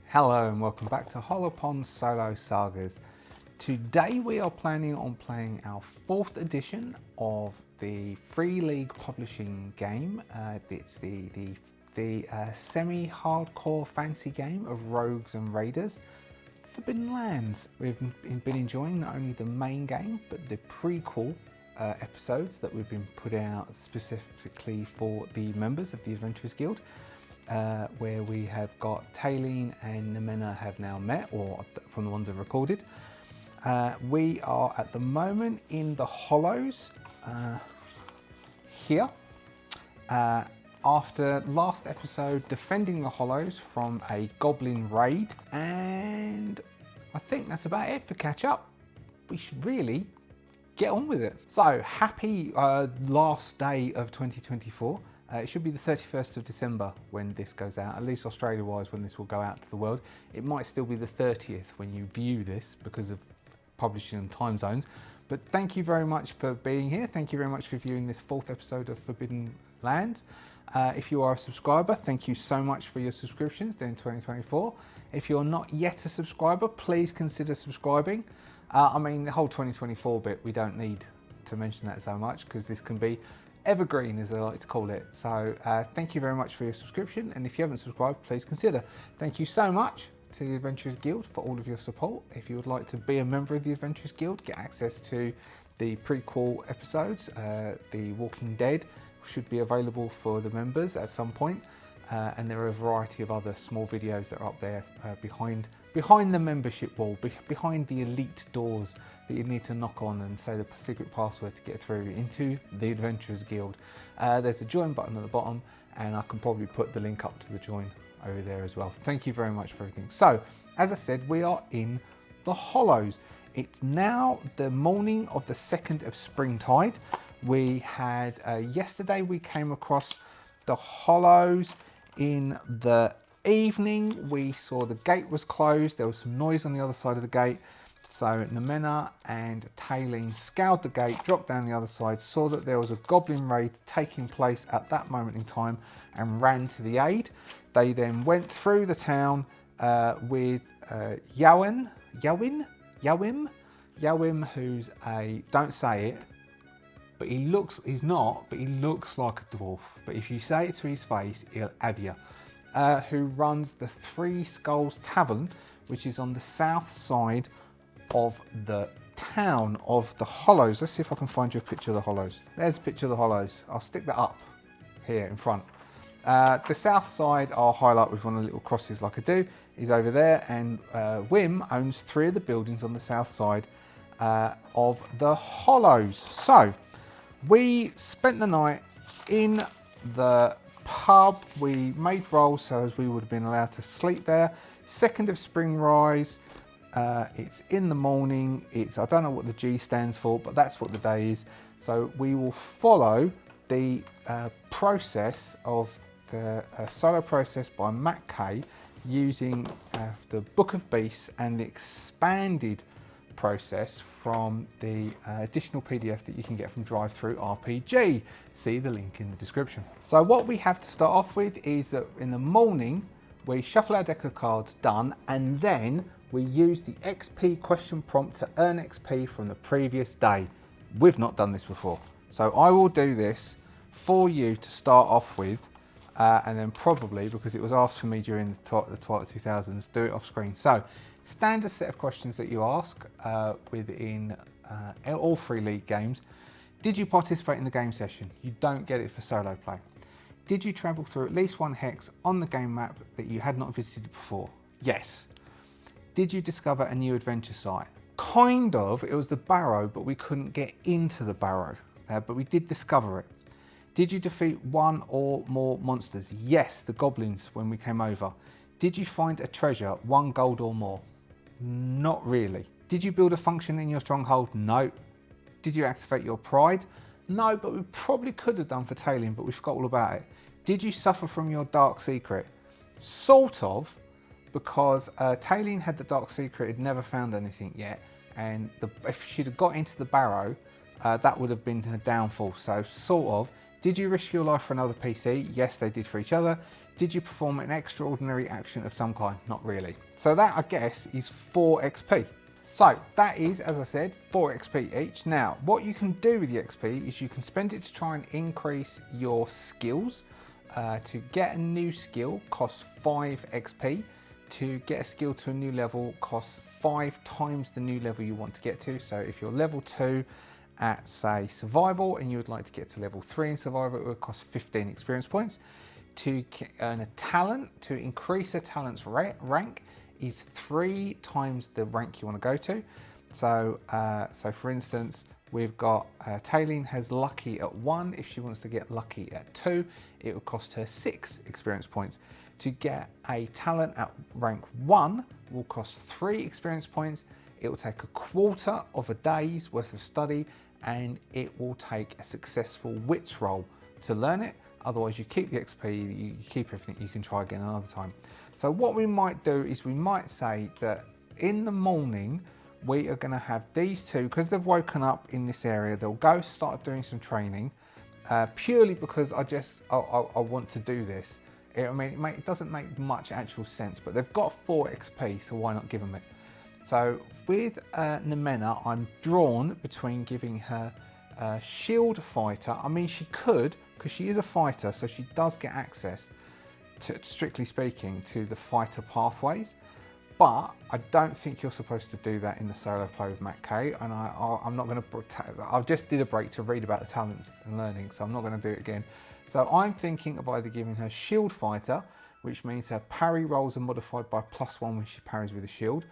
Hello and welcome back to Hollowponds Solo Sagas. Today we are planning on playing our 4th edition of the Free League publishing game. It's the semi-hardcore fancy game of Rogues and Raiders, Forbidden Lands. We've been enjoying not only the main game but the prequel episodes that we've been putting out specifically for the members of the Adventurers Guild. Where we have got Taylene and Nemena have now met, or from the ones I've recorded. We are at the moment in the Hollows here. After last episode defending the Hollows from a goblin raid, and I think that's about it for catch up. We should really get on with it. So happy last day of 2024. It should be the 31st of December when this goes out, at least Australia-wise when this will go out to the world. It might still be the 30th when you view this because of publishing and time zones. But thank you very much for being here. Thank you very much for viewing this 4th episode of Forbidden Lands. If you are a subscriber, thank you so much for your subscriptions during 2024. If you're not yet a subscriber, please consider subscribing. I mean, the whole 2024 bit, we don't need to mention that so much because this can be evergreen, as I like to call it. So thank you very much for your subscription, and if you haven't subscribed, please consider. Thank you so much to the Adventurers Guild for all of your support. If you would like to be a member of the Adventurers Guild, get access to the prequel episodes. The Walking Dead should be available for the members at some point, and there are a variety of other small videos that are up there behind the membership wall, behind the elite doors that you need to knock on and say the secret password to get through into the Adventurers Guild. There's a join button at the bottom, and I can probably put the link up to the join over there as well. Thank you very much for everything. So, as I said, we are in the Hollows. It's now the morning of the 2nd of Springtide. We had, yesterday we came across the Hollows in the evening. We saw the gate was closed. There was some noise on the other side of the gate. So Nemena and Taylene scaled the gate, dropped down the other side, saw that there was a goblin raid taking place at that moment in time and ran to the aid. They then went through the town with Yawim, who's a, don't say it, but he's not, but he looks like a dwarf. But if you say it to his face, he'll have you. Who runs the Three Skulls Tavern, which is on the south side of the town of the Hollows. Let's see if I can find you a picture of the Hollows. There's a picture of the Hollows. I'll stick that up here in front. The south side, I'll highlight with one of the little crosses like I do, is over there, and Wim owns 3 of the buildings on the south side of the Hollows. So we spent the night in the pub. We made rolls so as we would have been allowed to sleep there. 2nd of Spring Rise. It's in the morning. I don't know what the G stands for, but that's what the day is. So we will follow the process of the solo process by Matt Kay using the Book of Beasts and the expanded process from the additional PDF that you can get from DriveThruRPG. See the link in the description. So what we have to start off with is that in the morning we shuffle our deck of cards, done, and then we use the XP question prompt to earn XP from the previous day. We've not done this before, so I will do this for you to start off with, and then probably, because it was asked for me during the Twilight 2000s, do it off screen. So, standard set of questions that you ask within all Free League games. Did you participate in the game session? You don't get it for solo play. Did you travel through at least one hex on the game map that you had not visited before? Yes. Did you discover a new adventure site? Kind of. It was the Barrow, but we couldn't get into the Barrow. But we did discover it. Did you defeat one or more monsters? Yes, the goblins when we came over. Did you find a treasure, 1 gold or more? Not really. Did you build a function in your stronghold? No. Did you activate your pride? No, but we probably could have done for Taylene, but we forgot all about it. Did you suffer from your dark secret? Sort of. Because Taylene had the dark secret, had never found anything yet, and if she'd have got into the Barrow, that would have been her downfall. So sort of. Did you risk your life for another PC? Yes, they did for each other. Did you perform an extraordinary action of some kind? Not really. So that, I guess, is 4 XP. So that is, as I said, 4 XP each. Now, what you can do with the XP is you can spend it to try and increase your skills. To get a new skill costs 5 XP. To get a skill to a new level costs 5 times the new level you want to get to. So if you're level 2 at, say, survival, and you would like to get to level 3 in survival, it would cost 15 experience points. To earn a talent, to increase a talent's rank, is 3 times the rank you want to go to. So, for instance, we've got Taylene has lucky at 1. If she wants to get lucky at 2, it will cost her 6 experience points. To get a talent at rank 1 will cost 3 experience points. It will take a quarter of a day's worth of study, and it will take a successful wits roll to learn it. Otherwise, you keep the XP, you keep everything, you can try again another time. So what we might do is we might say that in the morning, we are going to have these two, because they've woken up in this area, they'll go start doing some training, purely because I want to do this. It doesn't make much actual sense, but they've got 4 XP, so why not give them it? So with Nemena, I'm drawn between giving her shield fighter. I mean, she could, because she is a fighter, so she does get access to, strictly speaking, to the fighter pathways. But I don't think you're supposed to do that in the solo play with Matt K, and I'm not going to. I just did a break to read about the talents and learning, so I'm not going to do it again. So I'm thinking of either giving her shield fighter, which means her parry rolls are modified by +1 when she parries with a shield,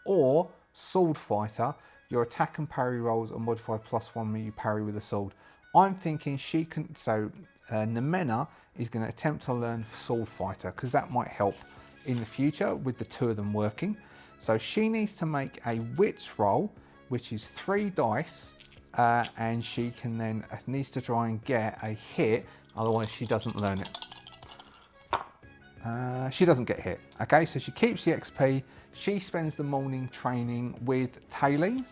or sword fighter, your attack and parry rolls are modified +1 when you parry with a sword. I'm thinking she can. So Nemena is going to attempt to learn sword fighter, because that might help in the future with the 2 of them working. So she needs to make a wits roll, which is 3 dice, and she can then needs to try and get a hit, otherwise she doesn't learn it. She doesn't get hit. Okay, so she keeps the XP. She spends the morning training with Taylene.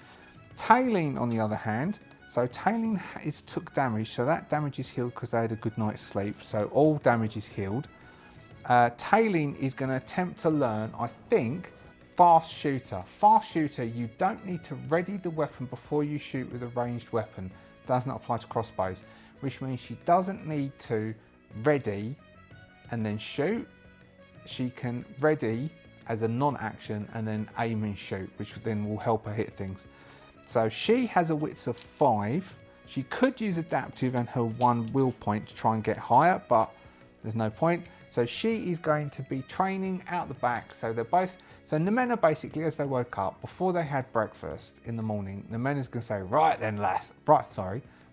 Taylene, on the other hand, so Taylene took damage, so that damage is healed because they had a good night's sleep, so all damage is healed. Taylene is going to attempt to learn, I think, fast shooter. Fast shooter, you don't need to ready the weapon before you shoot with a ranged weapon. Does not apply to crossbows, which means she doesn't need to ready and then shoot. She can ready as a non-action and then aim and shoot, which then will help her hit things. So she has a wits of 5. She could use adaptive and her 1 will point to try and get higher, but there's no point. So she is going to be training out the back. So they're both, so Nemena basically, as they woke up, before they had breakfast in the morning, Nemena's going to say, right then lass, right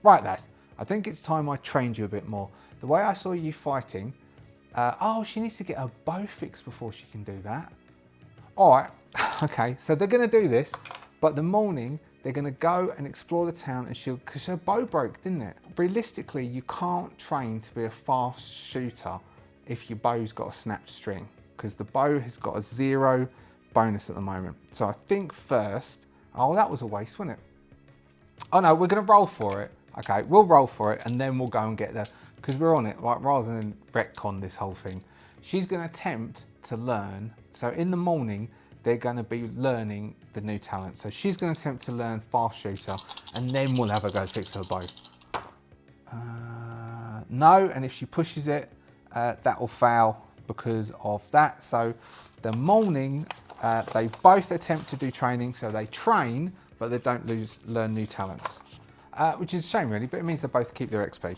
lass, I think it's time I trained you a bit more. The way I saw you fighting, oh, she needs to get her bow fixed before she can do that. All right, okay, so they're going to do this, but the morning, they're going to go and explore the town, and because her bow broke, didn't it? Realistically, you can't train to be a fast shooter if your bow's got a snapped string, because the bow has got a 0 bonus at the moment. So I think first, oh, that was a waste, wasn't it? Oh no, we're going to roll for it. Okay, we'll roll for it, and then we'll go and get there, because we're on it, right? Rather than retcon this whole thing. She's going to attempt to learn. So in the morning, they're going to be learning the new talent. So she's going to attempt to learn fast shooter, and then we'll have her go fix her bow. No, and if she pushes it, that will fail because of that. So the morning, they both attempt to do training. So they train, but they don't learn new talents, which is a shame really, but it means they both keep their XP.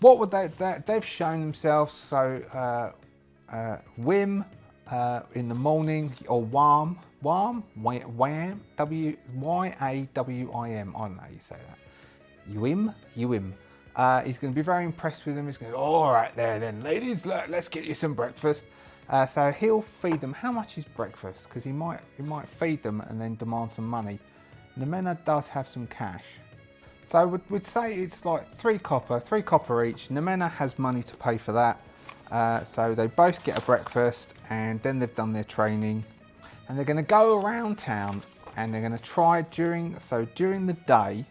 What would they've shown themselves. So Wim, in the morning, or Wam, W-Y-A-W-I-M, I don't know how you say that. Uim. He's going to be very impressed with them. He's going to go, all right there then, ladies, let's get you some breakfast. So he'll feed them. How much is breakfast? Because he might feed them and then demand some money. Nemena does have some cash. So we'd say it's like 3 copper each. Nemena has money to pay for that. So they both get a breakfast, and then they've done their training, and they're going to go around town, and they're going to try during the day,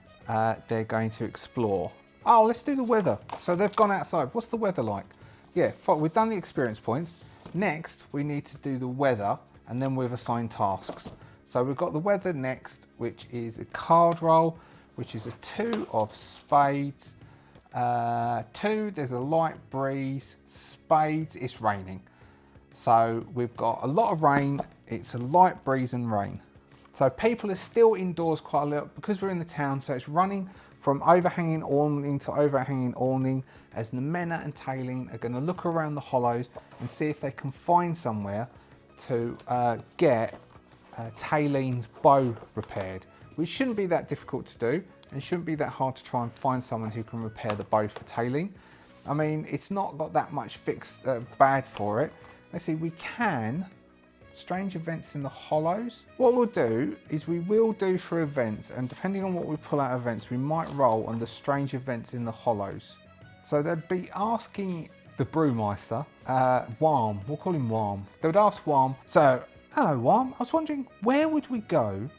they're going to explore. Oh, let's do the weather. So they've gone outside. What's the weather like? Yeah, we've done the experience points. Next, we need to do the weather, and then we've assigned tasks. So we've got the weather next, which is a card roll, which is a 2 of spades. 2, there's a light breeze. Spades, it's raining. So we've got a lot of rain. It's a light breeze and rain. So people are still indoors quite a lot because we're in the town. So it's running from overhanging awning to overhanging awning as Nemena and Tailene are going to look around the hollows and see if they can find somewhere to get Tailene's bow repaired, which shouldn't be that difficult to do and shouldn't be that hard to try and find someone who can repair the bow for Tailene. I mean, it's not got that much bad for it. Let's see, we can strange events in the hollows. What we'll do is we will do for events, and depending on what we pull out of events, we might roll on the strange events in the hollows. So they'd be asking the brewmeister, Warm, we'll call him Warm. They would ask Warm, so, hello Warm, I was wondering where would we go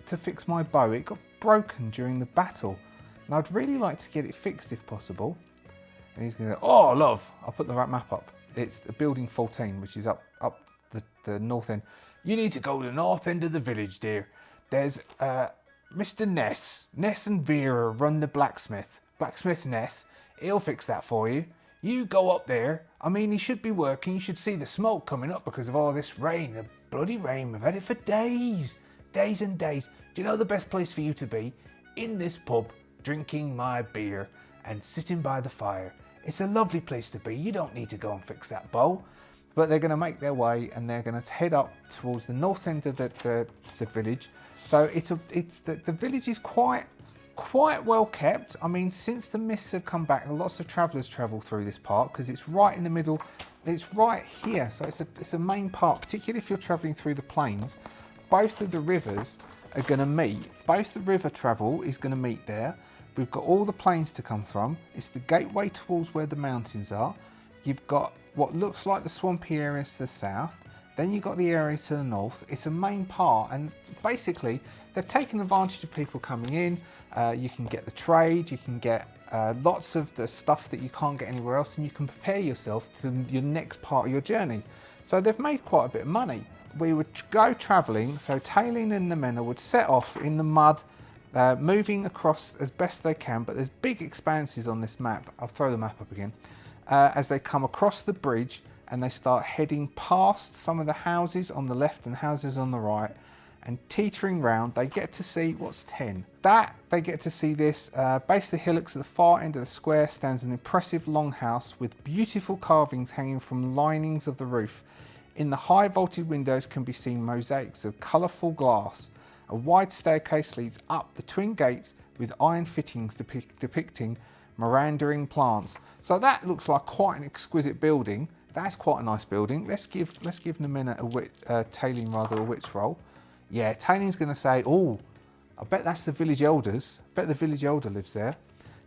to fix my bow? It got broken during the battle, and I'd really like to get it fixed if possible. And he's going to go, oh love, I'll put the map up. It's the building 14, which is up the north end. You need to go to the north end of the village, dear. There's Mr. Ness and Vera run the blacksmith Ness. He'll fix that for you. You go up there. I mean, he should be working. You should see the smoke coming up because of all this rain. The bloody rain. We've had it for days and days. Do you know the best place for you to be? In this pub, drinking my beer and sitting by the fire. It's a lovely place to be. You don't need to go and fix that bow. But they're going to make their way and they're going to head up towards the north end of the village. So the village is quite well kept. I mean, since the mists have come back, lots of travellers travel through this part because it's right in the middle. It's right here, so it's a main part, particularly if you're travelling through the plains. Both of the rivers are going to meet. Both the river travel is going to meet there. We've got all the plains to come from. It's the gateway towards where the mountains are. You've got what looks like the swampy areas to the south. Then you've got the area to the north. It's a main part, and basically they've taken advantage of people coming in. You can get the trade, you can get lots of the stuff that you can't get anywhere else, and you can prepare yourself to your next part of your journey. So they've made quite a bit of money. We would go travelling, so Tailene and Nemena would set off in the mud, moving across as best they can, but there's big expanses on this map. I'll throw the map up again. As they come across the bridge and they start heading past some of the houses on the left and houses on the right and teetering round, they get to see what's 10. They get to see this. Base of the hillocks at the far end of the square stands an impressive longhouse with beautiful carvings hanging from linings of the roof. In the high vaulted windows can be seen mosaics of colourful glass. A wide staircase leads up the twin gates with iron fittings depicting Mirandering plants. So that looks like quite an exquisite building. That's quite a nice building. Let's give Nemena Tailene rather a wits roll. Yeah, Tailene's going to say, oh, I bet that's the village elders. I bet the village elder lives there.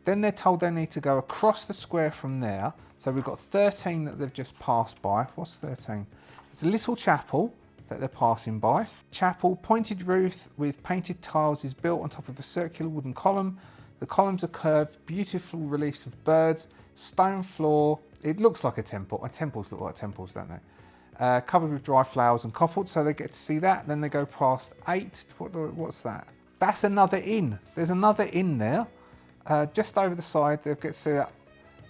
Then they're told they need to go across the square from there. So we've got 13 that they've just passed by. What's 13? It's a little chapel that they're passing by. Chapel, pointed roof with painted tiles, is built on top of a circular wooden column. The columns are curved, beautiful reliefs of birds, stone floor. It looks like a temple. Temples look like temples, don't they? Covered with dry flowers and coppered, so they get to see that. Then they go past 8. What's that? That's another inn. There's another inn there. Just over the side, they'll get to see that.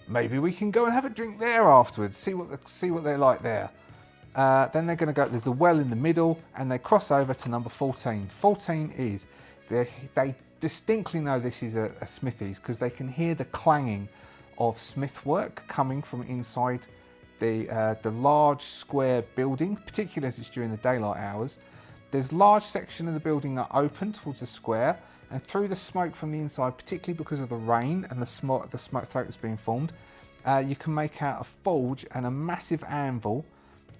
Maybe we can go and have a drink there afterwards, see what they're like there. Then they're going to go, there's a well in the middle, and they cross over to number 14. 14 is, they distinctly know this is a smithy's because they can hear the clanging of smith work coming from inside the large square building, particularly as it's during the daylight hours. There's large section of the building that are open towards the square, and through the smoke from the inside, particularly because of the rain and the smoke that's being formed, you can make out a forge and a massive anvil.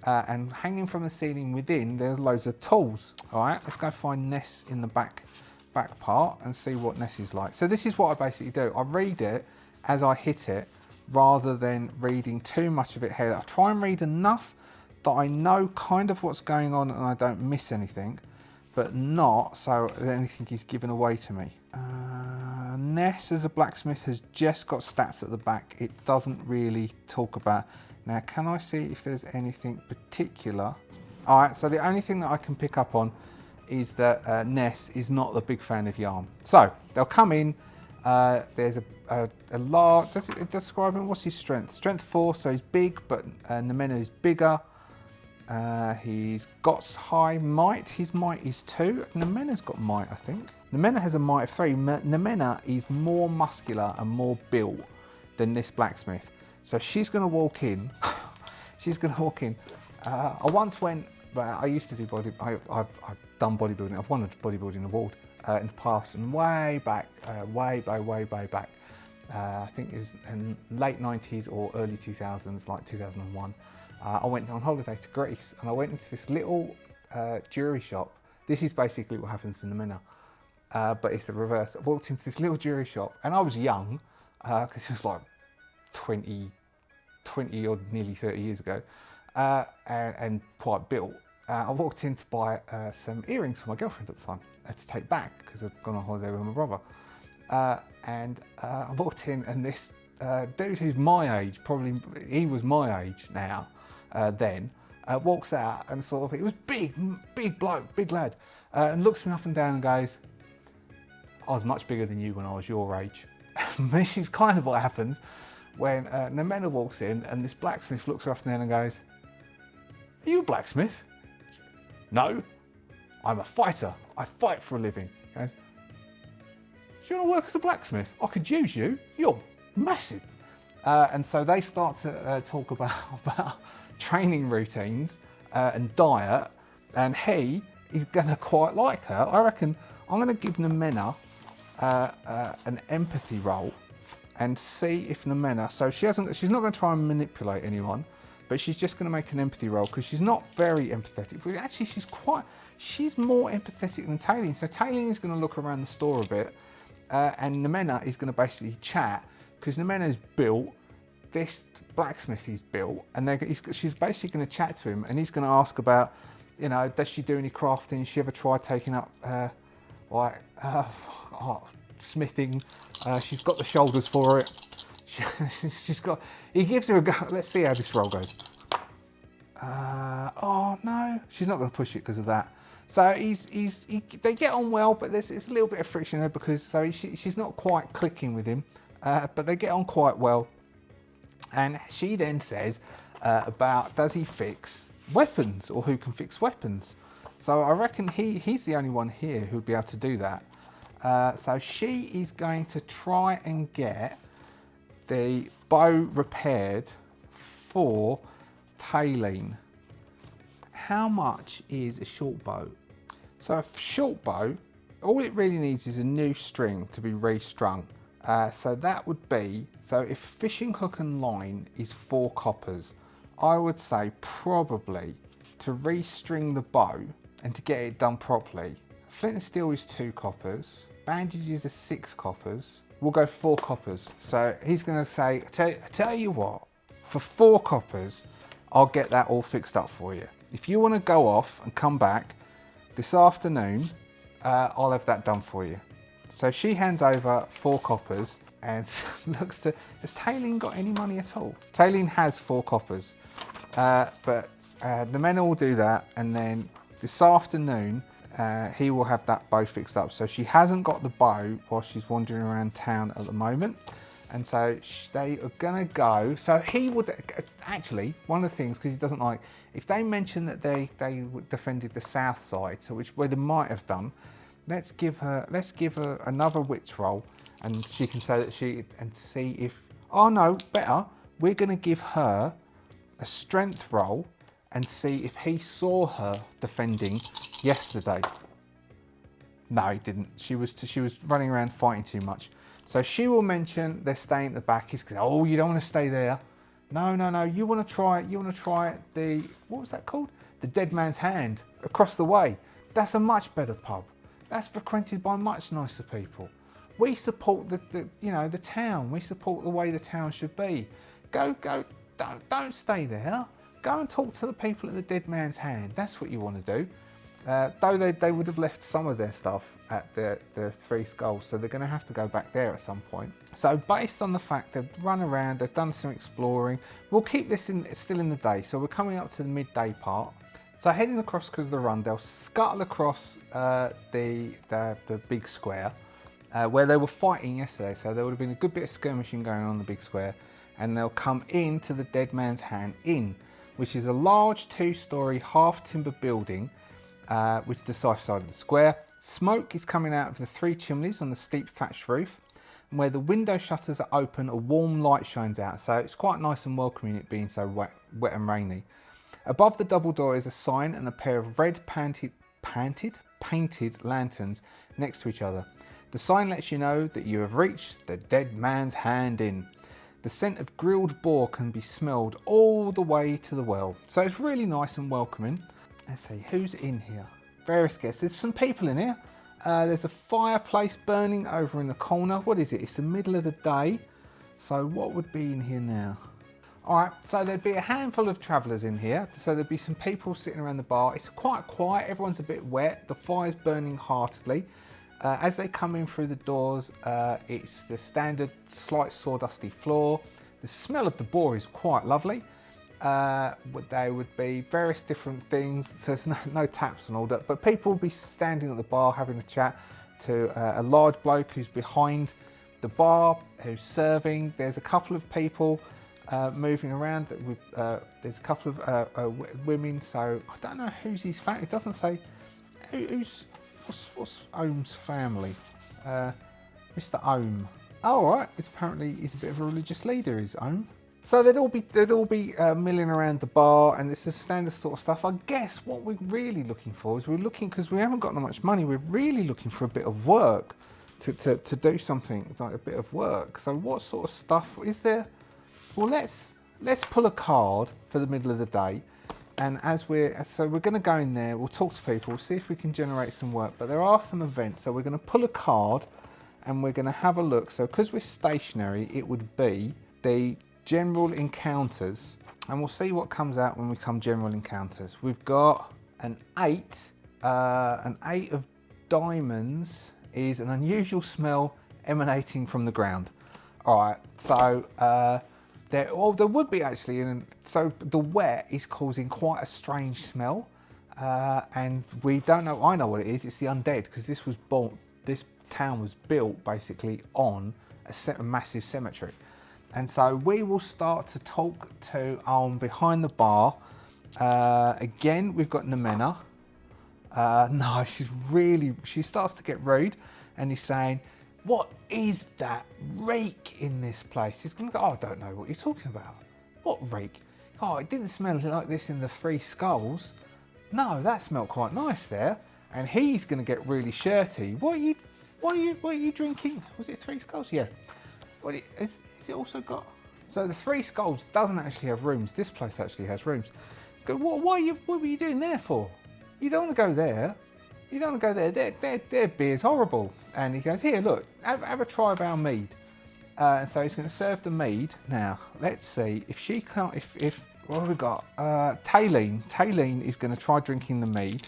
And hanging from the ceiling within, there's loads of tools. All right, let's go find Ness in the back part and see what Ness is like. So this is what I basically do. I read it as I hit it rather than reading too much of it here. I try and read enough that I know kind of what's going on and I don't miss anything, but not so that anything is given away to me. Ness as a blacksmith has just got stats at the back. It doesn't really talk about Now, can I see if there's anything particular? All right, so the only thing that I can pick up on is that Ness is not a big fan of yarn. So they'll come in. There's a large. Does it describe him? What's his strength? Strength 4, so he's big, but Nemena is bigger. He's got high might. His might is 2. Nemena's got might, I think. Nemena has a might of 3. Nemena is more muscular and more built than this blacksmith. So she's going to walk in. She's going to walk in. I once went. I used to do I've done bodybuilding. I've won a bodybuilding award in the past, and way back. I think it was in late 90s or early 2000s, like 2001. I went on holiday to Greece, and I went into this little jewelry shop. This is basically what happens in the Minna, but it's the reverse. I walked into this little jewelry shop, and I was young, because it was like 20 or nearly 30 years ago, and quite built. I walked in to buy some earrings for my girlfriend at the time to take back, because I'd gone on holiday with my brother. And I walked in, and this dude who's my age, probably he was my age now, then, walks out and sort of, he was big bloke, big lad, and looks me up and down and goes, I was much bigger than you when I was your age. This is kind of what happens when Nemena walks in, and this blacksmith looks her up and down and goes, are you a blacksmith? No, I'm a fighter. I fight for a living. He goes, do you want to work as a blacksmith? I could use you. You're massive. And so they start to talk about training routines and diet, and he is going to quite like her. I reckon I'm going to give Nemena an empathy roll and see if Nemena, so she's not going to try and manipulate anyone, but she's just going to make an empathy roll, because she's not very empathetic. But actually, she's more empathetic than Taylene. So Taylene is going to look around the store a bit, and Nemena is going to basically chat, because Nemena's built, this blacksmith is built, and she's basically going to chat to him, and he's going to ask about, you know, does she do any crafting? Has she ever tried taking up smithing? She's got the shoulders for it. He gives her a go. Let's see how this roll goes. Oh no, she's not going to push it because of that. So they get on well, but it's a little bit of friction there, because she's not quite clicking with him, but they get on quite well. And she then says about, does he fix weapons, or who can fix weapons? So I reckon he's the only one here who'd be able to do that. So she is going to try and get the bow repaired for Taylene. How much is a short bow? So a short bow, all it really needs is a new string to be restrung. So that would be, so if fishing hook and line is 4 coppers, I would say probably to restring the bow and to get it done properly, flint and steel is 2 coppers, bandages are 6 coppers, we'll go 4 coppers. So he's going to say, tell you what, for 4 coppers, I'll get that all fixed up for you. If you want to go off and come back this afternoon, I'll have that done for you. So she hands over 4 coppers and looks to, has Taylene got any money at all? Taylene has 4 coppers, but the men will do that, and then this afternoon he will have that bow fixed up. So she hasn't got the bow while she's wandering around town at the moment, and so they are gonna go. So he would actually, one of the things, because he doesn't like, if they mention that they defended the south side, so where they might have done, let's give her another wits roll, and she can say that and see if, oh no, better, we're gonna give her a strength roll and see if he saw her defending yesterday. No, he didn't. She was running around fighting too much. So she will mention they're staying at the back. He's going, oh, you don't want to stay there. No. You want to try the, what was that called? The Dead Man's Hand across the way. That's a much better pub. That's frequented by much nicer people. We support the town. We support the way the town should be. Go. Don't stay there. Go and talk to the people at the Dead Man's Hand. That's what you want to do. Though they would have left some of their stuff at the Three Skulls, so they're going to have to go back there at some point. So based on the fact they've run around, they've done some exploring, we'll keep this still in the day. So we're coming up to the midday part. So heading across because of the run, they'll scuttle across the big square where they were fighting yesterday. So there would have been a good bit of skirmishing going on in the big square, and they'll come into the Dead Man's Hand Inn, which is a large 2-storey half timber building, which is the south side of the square. Smoke is coming out of the 3 chimneys on the steep thatched roof, and where the window shutters are open, a warm light shines out. So it's quite nice and welcoming, it being so wet and rainy. Above the double door is a sign and a pair of red painted lanterns next to each other. The sign lets you know that you have reached the Dead Man's Hand Inn. The scent of grilled boar can be smelled all the way to the well. So it's really nice and welcoming. Let's see, who's in here? Various guests. There's some people in here. There's a fireplace burning over in the corner. What is it? It's the middle of the day. So what would be in here now? Alright, so there'd be a handful of travellers in here. So there'd be some people sitting around the bar. It's quite quiet, everyone's a bit wet. The fire's burning heartily. As they come in through the doors, it's the standard slight sawdusty floor. The smell of the boar is quite lovely. There would be various different things, so there's no taps and all that, but people will be standing at the bar having a chat to a large bloke who's behind the bar, who's serving. There's a couple of people moving around. There's a couple of women, so I don't know who's his family. It doesn't say what's Ohm's family. Mr. Ohm. Oh, all right. He's a bit of a religious leader, is Ohm. So they'd all be milling around the bar, and it's the standard sort of stuff. I guess what we're really looking for is because we haven't got that much money. We're really looking for a bit of work to do something, like a bit of work. So what sort of stuff is there? Well, let's pull a card for the middle of the day, and so we're going to go in there. We'll talk to people, see if we can generate some work. But there are some events, so we're going to pull a card, and we're going to have a look. So because we're stationary, it would be the general encounters, and we'll see what comes out when we come general encounters. We've got an 8. An 8 of diamonds is an unusual smell emanating from the ground. All right, so there would be actually, so the wet is causing quite a strange smell, and we don't know. I know what it is. It's the undead, because this town was built basically on a massive cemetery. And so we will start to talk to behind the bar. Again, we've got Nemena. No, she starts to get rude, and he's saying, "What is that reek in this place?" He's going to go, "Oh, I don't know what you're talking about." "What reek?" "Oh, it didn't smell like this in the Three Skulls." "No, that smelled quite nice there." And he's going to get really shirty. What are you drinking? Was it Three Skulls? Yeah. Is it also got? So the Three Skulls doesn't actually have rooms. This place actually has rooms. Go, what were you doing there for? You don't want to go there. You don't want to go there. Their beer's horrible. And he goes, "Here, look, have a try of our mead." And so he's going to serve the mead. Now, let's see if she can't. What have we got? Taylene. Taylene is going to try drinking the mead.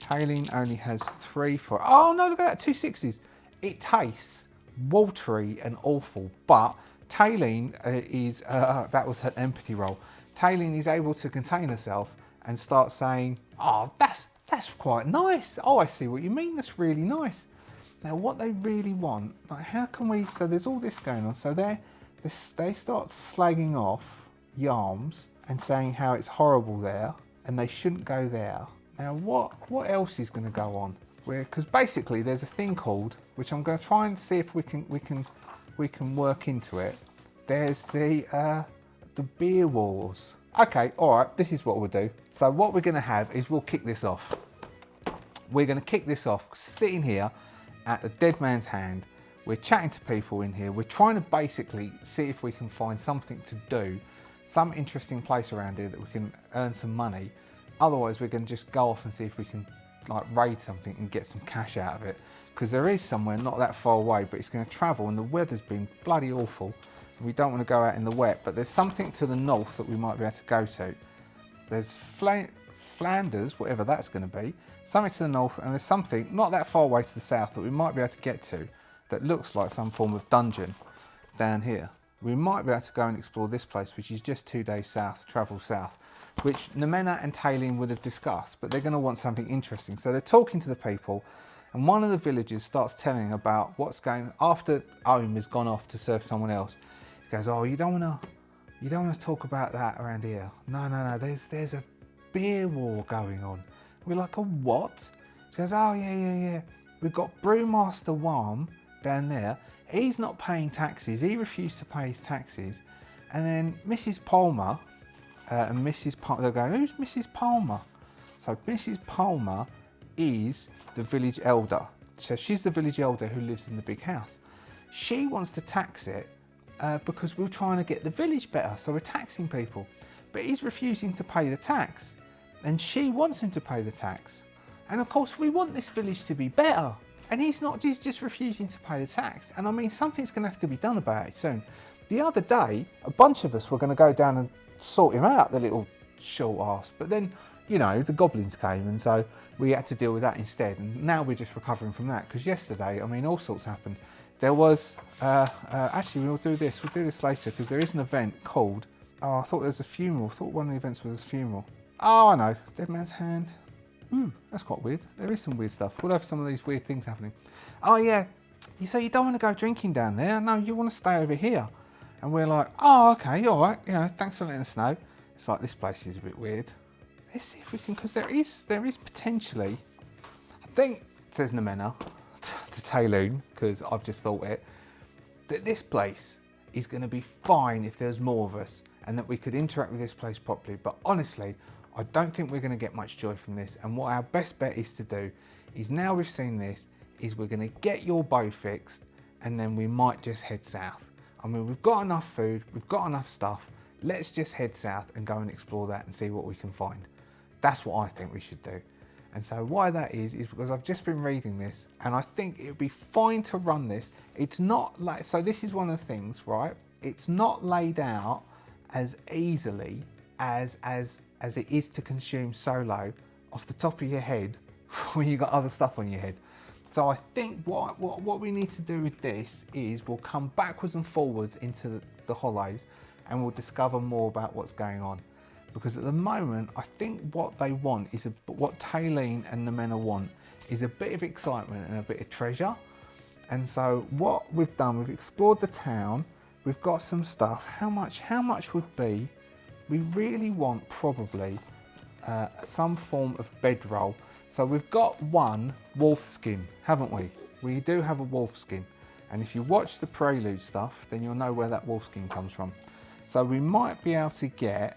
Taylene only has 3 for. Oh no! Look at that, 2 6s. It tastes watery and awful, but Taylene is, that was her empathy roll. Taylene is able to contain herself and start saying, "Oh, that's quite nice. Oh, I see what you mean. That's really nice." Now, what they really want, like, how can we? So there's all this going on. So they start slagging off Yarms and saying how it's horrible there and they shouldn't go there. Now, what else is going to go on? Because basically there's a thing called, which I'm going to try and see if we can work into it. There's the beer wars. Okay, all right, this is what we'll do. So what we're going to have is we'll kick this off. We're going to kick this off sitting here at the Dead Man's Hand. We're chatting to people in here. We're trying to basically see if we can find something to do, some interesting place around here that we can earn some money. Otherwise, we're going to just go off and see if we can like raid something and get some cash out of it, because there is somewhere not that far away, but it's going to travel and the weather's been bloody awful. We don't want to go out in the wet, but there's something to the north that we might be able to go to. There's Flanders, whatever that's going to be, something to the north, and there's something not that far away to the south that we might be able to get to that looks like some form of dungeon down here. We might be able to go and explore this place, which is just 2 days south, travel south, which Nemena and Taylene would have discussed, but they're going to want something interesting. So they're talking to the people, and one of the villagers starts telling about what's going after Ohm has gone off to serve someone else. He goes, "Oh, you don't want to talk about that around here. No. There's a beer war going on." We're like, "A what?" She goes, "Oh yeah. We've got Brewmaster Worm down there. He's not paying taxes. He refused to pay his taxes. And then Mrs. Palmer and Mrs. Palmer, they're going, who's Mrs. Palmer?" So Mrs. Palmer is the village elder. So she's the village elder who lives in the big house. She wants to tax it because we're trying to get the village better. So we're taxing people. But he's refusing to pay the tax. And she wants him to pay the tax. And of course, we want this village to be better. And he's just refusing to pay the tax. And I mean, something's going to have to be done about it soon. The other day, a bunch of us were going to go down and sort him out, the little short ass. But then, you know, the goblins came, and so we had to deal with that instead. And now we're just recovering from that, because yesterday, I mean, all sorts happened. There was, actually, we'll do this later, because there is an event called, I thought there was a funeral. I thought one of the events was a funeral. Oh, I know, Dead Man's Hand. Ooh, that's quite weird. There is some weird stuff. We'll have some of these weird things happening. Oh yeah, so you don't want to go drinking down there? No, you want to stay over here. And we're like, oh, okay, all right, you know, thanks for letting us know. It's like, this place is a bit weird. Let's see if we can, because there is potentially, I think, says Nemena to Taylene, because I've just thought it, that this place is going to be fine if there's more of us, and that we could interact with this place properly. But honestly, I don't think we're going to get much joy from this. And what our best bet is to do is, now we've seen this, is we're going to get your bow fixed, and then we might just head south. I mean, we've got enough food, we've got enough stuff. Let's just head south and go and explore that and see what we can find. That's what I think we should do. And so why that is because I've just been reading this, and I think it would be fine to run this. It's not like, so this is one of the things, right? It's not laid out as easily as it is to consume solo off the top of your head when you've got other stuff on your head. So I think what we need to do with this is we'll come backwards and forwards into the hollows, and we'll discover more about what's going on. Because at the moment, I think what they want is, what Taylene and Nemena want is a bit of excitement and a bit of treasure. And so what we've done, we've explored the town, we've got some stuff. How much would be? We really want probably some form of bedroll. So we've got one wolf skin, haven't we? We do have a wolf skin. And if you watch the prelude stuff, then you'll know where that wolf skin comes from. So we might be able to get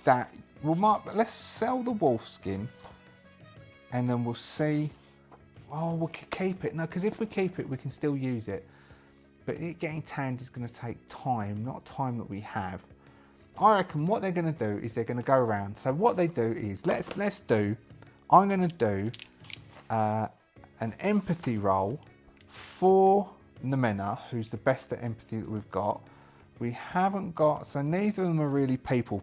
that. Let's sell the wolf skin, and then we'll see. Oh, we could keep it. No, because if we keep it, we can still use it. But it getting tanned is going to take time, not time that we have. I reckon what they're going to do is they're going to go around. So what they do is, let's do. I'm going to do an empathy roll for Nemena, who's the best at empathy that we've got. We haven't got, so neither of them are really people.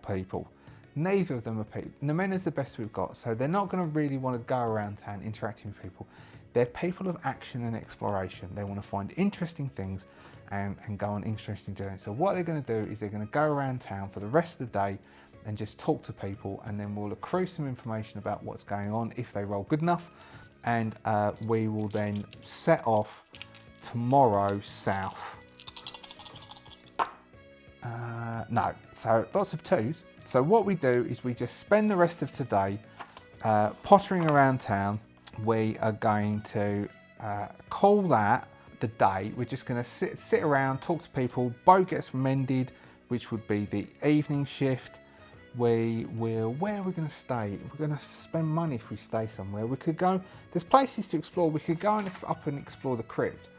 Neither of them are people. Nemena's the best we've got, so they're not going to really want to go around town interacting with people. They're people of action and exploration. They want to find interesting things and go on interesting journeys. So what they're going to do is they're going to go around town for the rest of the day and just talk to people, and then we'll accrue some information about what's going on if they roll good enough, and we will then set off tomorrow south. No, so lots of twos. So what we do is we just spend the rest of today pottering around town. We are going to call that the day. We're just going to sit around, talk to people. Bow gets mended, which would be the evening shift. We will, where are we going to stay? We're going to spend money if we stay somewhere. We could go, there's places to explore. We could go up and explore the crypt,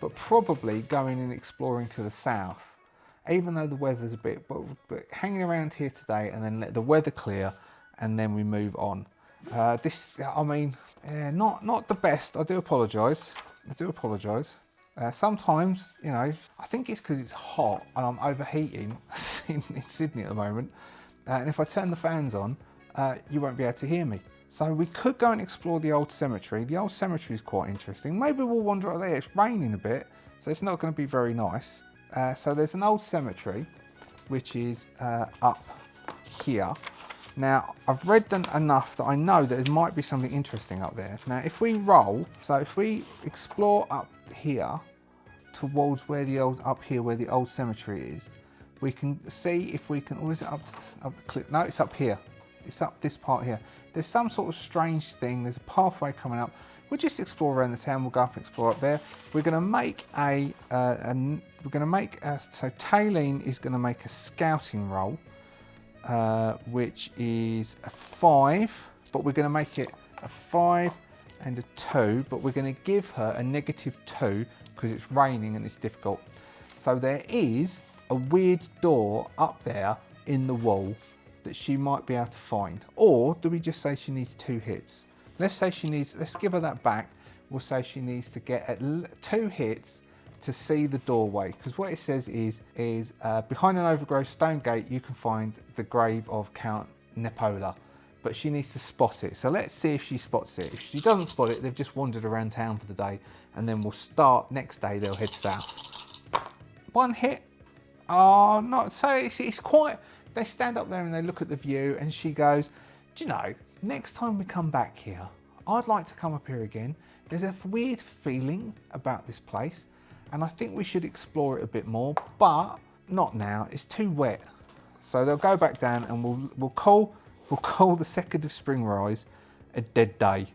but probably going and exploring to the south, even though the weather's a bit, but hanging around here today and then let the weather clear, and then we move on. This, I mean, not the best. I do apologise. Sometimes, you know, I think it's because it's hot and I'm overheating in Sydney at the moment. And if I turn the fans on, you won't be able to hear me. So we could go and explore the old cemetery. The old cemetery is quite interesting. Maybe we'll wander up there. It's raining a bit, so it's not going to be very nice. So there's an old cemetery, which is up here. Now, I've read them enough that I know that there might be something interesting up there. Now, if we roll, so if we explore up here towards where the old cemetery is, we can see if we can, or is it up the cliff? No, it's up here. It's up this part here. There's some sort of strange thing. There's a pathway coming up. We'll just explore around the town. We'll go up and explore up there. We're going to make so Taylene is going to make a scouting roll, which is a 5, but we're going to make it a 5 and a 2, but we're going to give her a -2 because it's raining and it's difficult. So there is a weird door up there in the wall that she might be able to find. Or do we just say she needs 2 hits? Let's give her that back. We'll say she needs to get 2 hits to see the doorway, because what it says is behind an overgrown stone gate you can find the grave of Count Nepola, but she needs to spot it. So let's see if she spots it. If she doesn't spot it, they've just wandered around town for the day, and then we'll start next day. They'll head south. 1 hit. Oh, not so. It's quite. They stand up there and they look at the view, and she goes, "Do you know, next time we come back here, I'd like to come up here again. There's a weird feeling about this place, and I think we should explore it a bit more, but not now. It's too wet." So they'll go back down, and we'll call the 2nd of spring rise a dead day,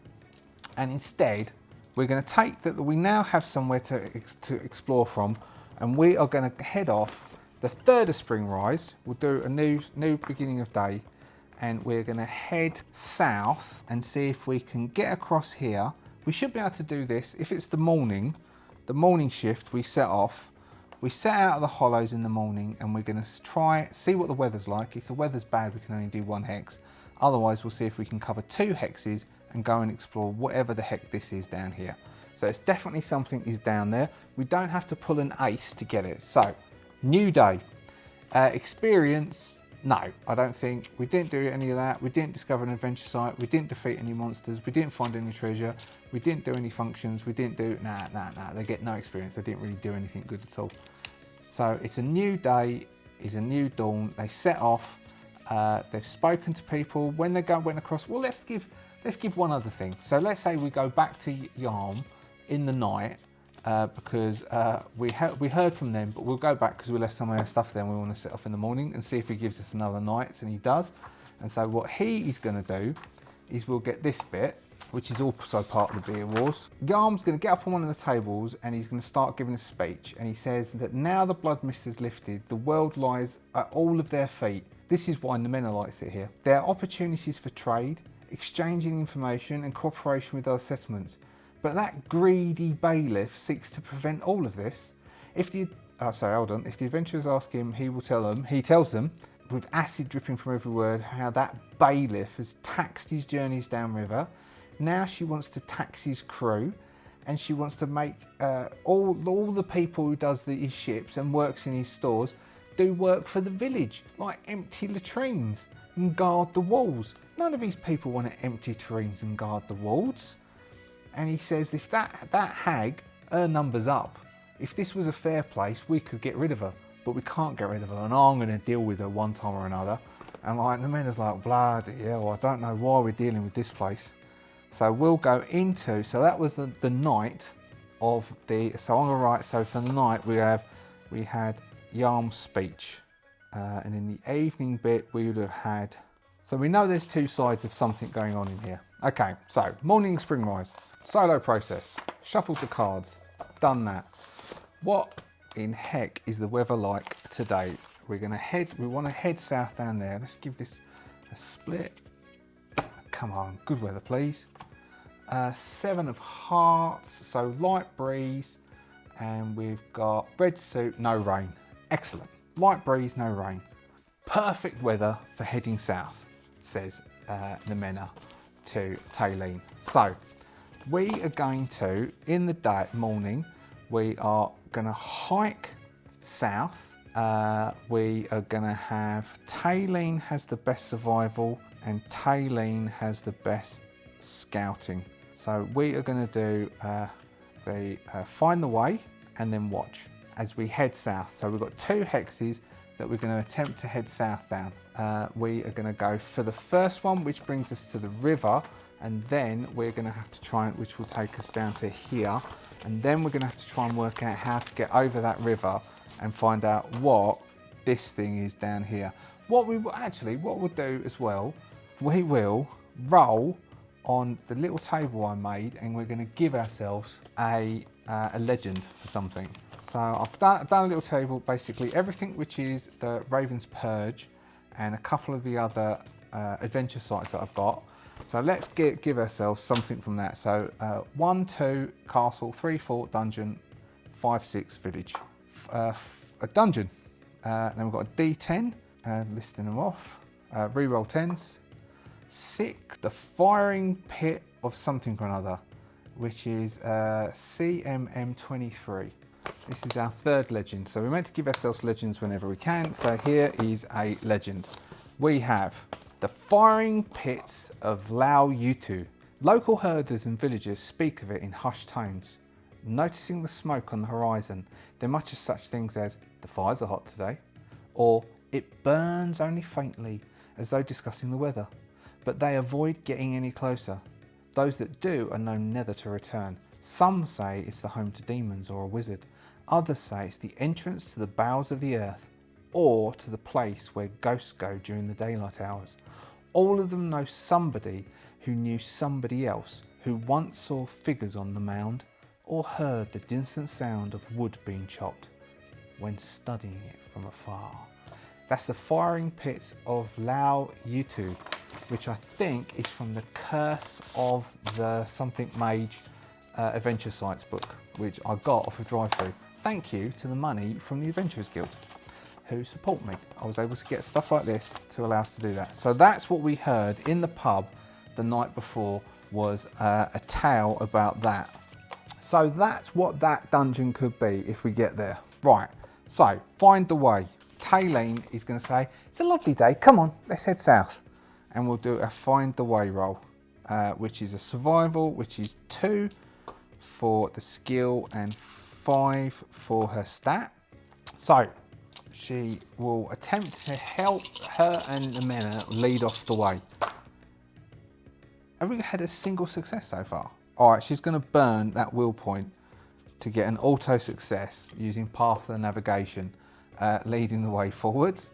and instead we're going to take that we now have somewhere to explore from, and we are going to head off the 3rd of spring rise. We'll do a new beginning of day, and we're going to head south and see if we can get across here. We should be able to do this if it's the morning shift. We set out of the hollows in the morning, and we're going to try see what the weather's like. If the weather's bad, we can only do 1 hex. Otherwise, we'll see if we can cover 2 hexes and go and explore whatever the heck this is down here. So it's definitely something is down there. We don't have to pull an ace to get it. So new day. Experience, no, I don't think. We didn't do any of that. We didn't discover an adventure site. We didn't defeat any monsters. We didn't find any treasure. We didn't do any functions. We didn't do, nah. They get no experience. They didn't really do anything good at all. So it's a new day, it's a new dawn. They set off. They've spoken to people. When they went across, well, let's give one other thing. So let's say we go back to Yarm in the night, because we heard from them, but we'll go back because we left some of our stuff there, and we want to set off in the morning and see if he gives us another night, and he does. And so what he is going to do is we'll get this bit, which is also part of the beer wars. Yarm's going to get up on one of the tables, and he's going to start giving a speech, and he says that now the blood mist has lifted, the world lies at all of their feet. This is why the Mennonites sit here. There are opportunities for trade, exchanging information, and cooperation with other settlements. But that greedy bailiff seeks to prevent all of this. If the adventurers ask him, he tells them, with acid dripping from every word, how that bailiff has taxed his journeys downriver. Now she wants to tax his crew, and she wants to make all the people who does his ships and works in his stores do work for the village, like empty latrines and guard the walls. None of these people want to empty latrines and guard the walls. And he says if that hag, her number's up. If this was a fair place, we could get rid of her, but we can't get rid of her, and I'm going to deal with her one time or another. And like the men is like, bloody hell, I don't know why we're dealing with this place. So we'll go into, so that was the night of the, so on the right, so for the night we had Yarm's speech, and in the evening bit we would have had, so we know there's 2 sides of something going on in here. Okay, so morning spring rise, solo process, shuffled the cards, done that. What in heck is the weather like today? We want to head south down there. Let's give this a split. Come on, good weather please. 7 of hearts, so light breeze, and we've got red suit, no rain. Excellent, light breeze, no rain. Perfect weather for heading south, says Nemena to Taylene. So we are going to, in the morning, we are going to hike south. We are going to have, Taylene has the best survival. and Taylene has the best scouting. So we are going to do the find the way and then watch as we head south. So we've got 2 hexes that we're going to attempt to head south down. We are going to go for the first one, which brings us to the river, and then we're going to have to try, which will take us down to here, and then we're going to have to try and work out how to get over that river and find out what this thing is down here. What we'll do as well, we will roll on the little table I made, and we're going to give ourselves a legend for something. So I've done a little table, basically everything which is the Raven's Purge and a couple of the other adventure sites that I've got. So let's give ourselves something from that. So 1, 2, castle, 3, 4, dungeon, 5, 6, village. A dungeon. Then we've got a D10, listing them off. Reroll 10s. 6, the firing pit of something or another, which is CMM23. This is our 3rd legend. So we're meant to give ourselves legends whenever we can. So here is a legend. We have the firing pits of Lao Yutu. Local herders and villagers speak of it in hushed tones. Noticing the smoke on the horizon, they mutter such things as, "The fires are hot today," or "It burns only faintly," as though discussing the weather. But they avoid getting any closer. Those that do are known never to return. Some say it's the home to demons or a wizard. Others say it's the entrance to the bowels of the earth, or to the place where ghosts go during the daylight hours. All of them know somebody who knew somebody else who once saw figures on the mound, or heard the distant sound of wood being chopped when studying it from afar. That's the firing pits of Lao Yutu, which I think is from the Curse of the Something Mage Adventure Sites book, which I got off of drive-thru. Thank you to the money from the Adventurers Guild, who support me. I was able to get stuff like this to allow us to do that. So that's what we heard in the pub the night before, was a tale about that. So that's what that dungeon could be if we get there. Right, so find the way. Taylene is going to say, "It's a lovely day, come on, let's head south." And we'll do a find the way roll, which is a survival, which is 2 for the skill and 5 for her stat. So she will attempt to help her and the men lead off the way. Have we had a single success so far? All right, she's going to burn that will point to get an auto success using path of navigation, leading the way forwards.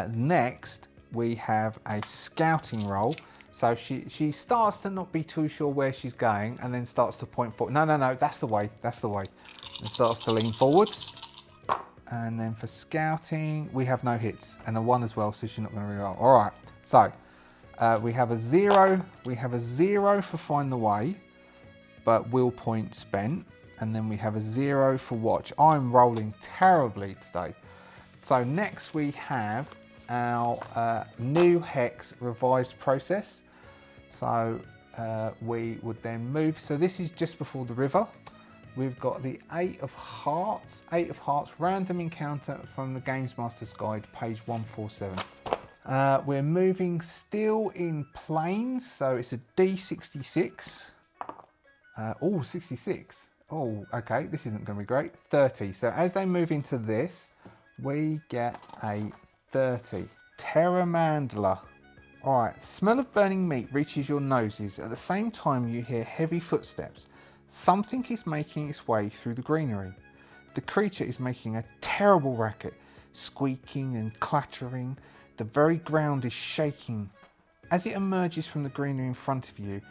Next, we have a scouting roll. So she starts to not be too sure where she's going, and then starts to point forward. No, that's the way, that's the way. And starts to lean forwards. And then for scouting, we have no hits and a 1 as well, so she's not going to reroll. All right, so we have a 0. We have a 0 for find the way, but will point spent. And then we have a 0 for watch. I'm rolling terribly today. So next we have our new hex revised process. So we would then move. So this is just before the river. We've got the 8 of Hearts. 8 of Hearts, random encounter from the Games Master's Guide, page 147. We're moving still in planes, so it's a D66. Oh, 66. Oh, okay, this isn't going to be great. 30. So as they move into this, we get a 30. Terramandla. All right, smell of burning meat reaches your noses. At the same time, you hear heavy footsteps. Something is making its way through the greenery. The creature is making a terrible racket, squeaking and clattering. The very ground is shaking. As it emerges from the greenery in front of you,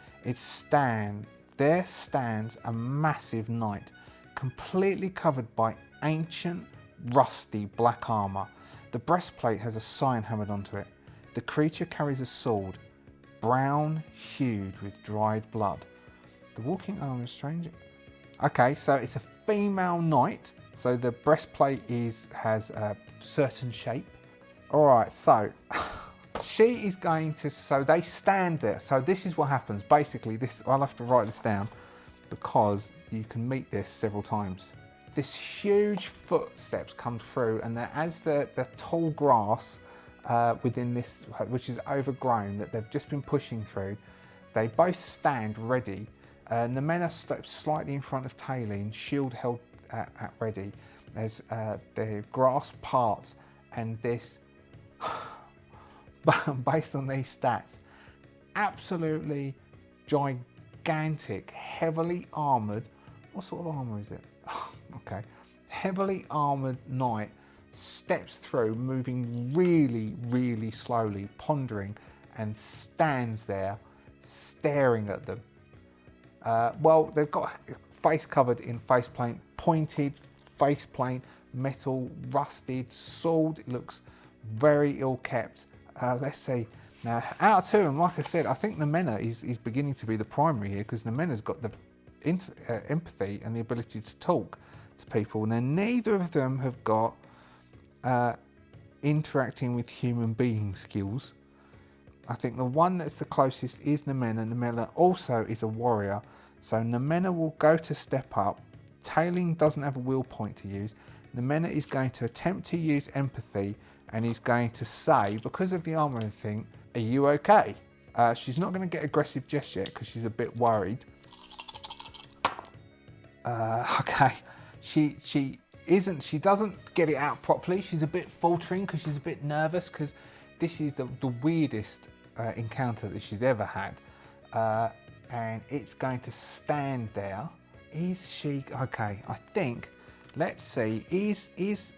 there stands a massive knight, completely covered by ancient, rusty black armour. The breastplate has a sign hammered onto it. The creature carries a sword, brown hued with dried blood. The walking armour is strange. Okay, so it's a female knight, so the breastplate has a certain shape. All right, so she is going to, so they stand there. So this is what happens. Basically, I'll have to write this down because you can meet this several times. This huge footsteps come through, and as the tall grass within this, which is overgrown, that they've just been pushing through. They both stand ready. Nemena steps slightly in front of Taline, shield held at ready, as the grass parts, and this, based on these stats, absolutely gigantic, heavily armoured, what sort of armour is it? Okay, heavily armoured knight steps through, moving really, really slowly, pondering, and stands there staring at them. Well, they've got face covered in faceplate, pointed faceplate, metal, rusted, sword. It looks very ill kept. Let's see. Now, out of two, and like I said, I think Nemena is beginning to be the primary here, because Nemena's got the empathy and the ability to talk to people. Now, neither of them have got interacting with human being skills. I think the one that's the closest is Nemena. Nemena also is a warrior, so Nemena will go to step up. Taline doesn't have a will point to use. Nemena is going to attempt to use empathy, and he's going to say, because of the armor and thing, "Are you okay?" She's not going to get aggressive just yet because she's a bit worried. Okay, she isn't. She doesn't get it out properly. She's a bit faltering because she's a bit nervous, because this is the weirdest encounter that she's ever had, and it's going to stand there. Is she okay? I think. Let's see. So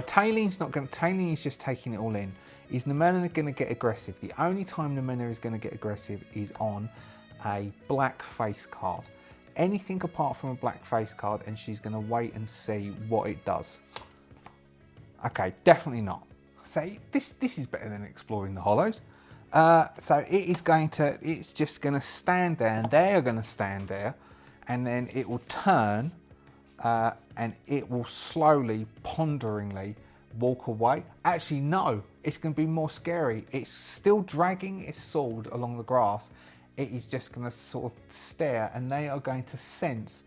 Taline's not going. Taline is just taking it all in. Is Nemena going to get aggressive? The only time Nemena is going to get aggressive is on a black face card. Anything apart from a black face card, and she's going to wait and see what it does. Okay, definitely not. So this is better than exploring the hollows. So it is going to. It's just going to stand there, and they are going to stand there, and then it will turn, and it will slowly, ponderingly walk away. Actually, no. It's going to be more scary. It's still dragging its sword along the grass. It is just going to sort of stare, and they are going to sense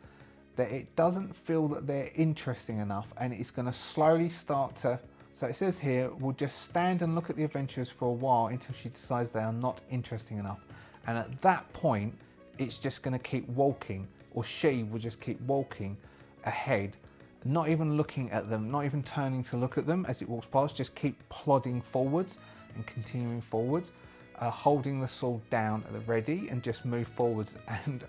that it doesn't feel that they're interesting enough, and it's going to slowly start to. So it says here, we'll just stand and look at the adventurers for a while until she decides they are not interesting enough. And at that point, it's just going to keep walking, or she will just keep walking ahead, not even looking at them, not even turning to look at them as it walks past, just keep plodding forwards and continuing forwards, holding the sword down at the ready, and just move forwards. And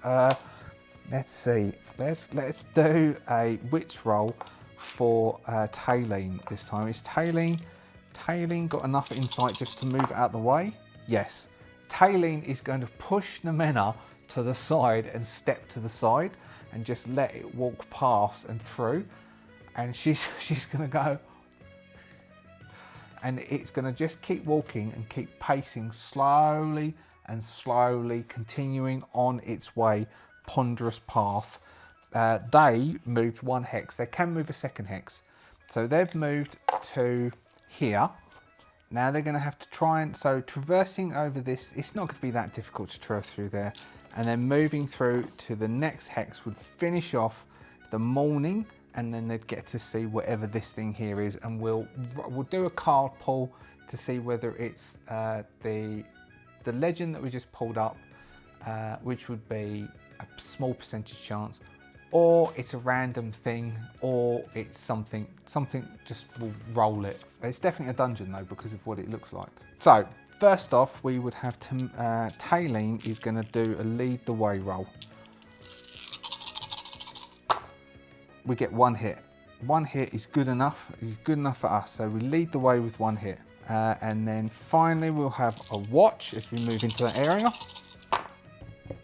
let's see, let's do a witch roll for Taline this time. Is Taline got enough insight just to move out of the way? Yes. Taline is going to push Nemena to the side and step to the side and just let it walk past and through, and she's going to go, and it's going to just keep walking and keep pacing slowly and slowly, continuing on its way, ponderous path. They moved one hex. They can move a second hex. So they've moved to here. Now they're going to have to try and, so traversing over this, it's not going to be that difficult to traverse through there. And then moving through to the next hex would finish off the morning, and then they'd get to see whatever this thing here is, and we'll do a card pull to see whether it's the legend that we just pulled up, which would be a small percentage chance, or it's a random thing, or it's something just will roll it. It's definitely a dungeon though, because of what it looks like. So first off, we would have to, Taline is going to do a lead the way roll. We get one hit. One hit is good enough. It's good enough for us. So we lead the way with one hit. And then finally we'll have a watch as we move into that area.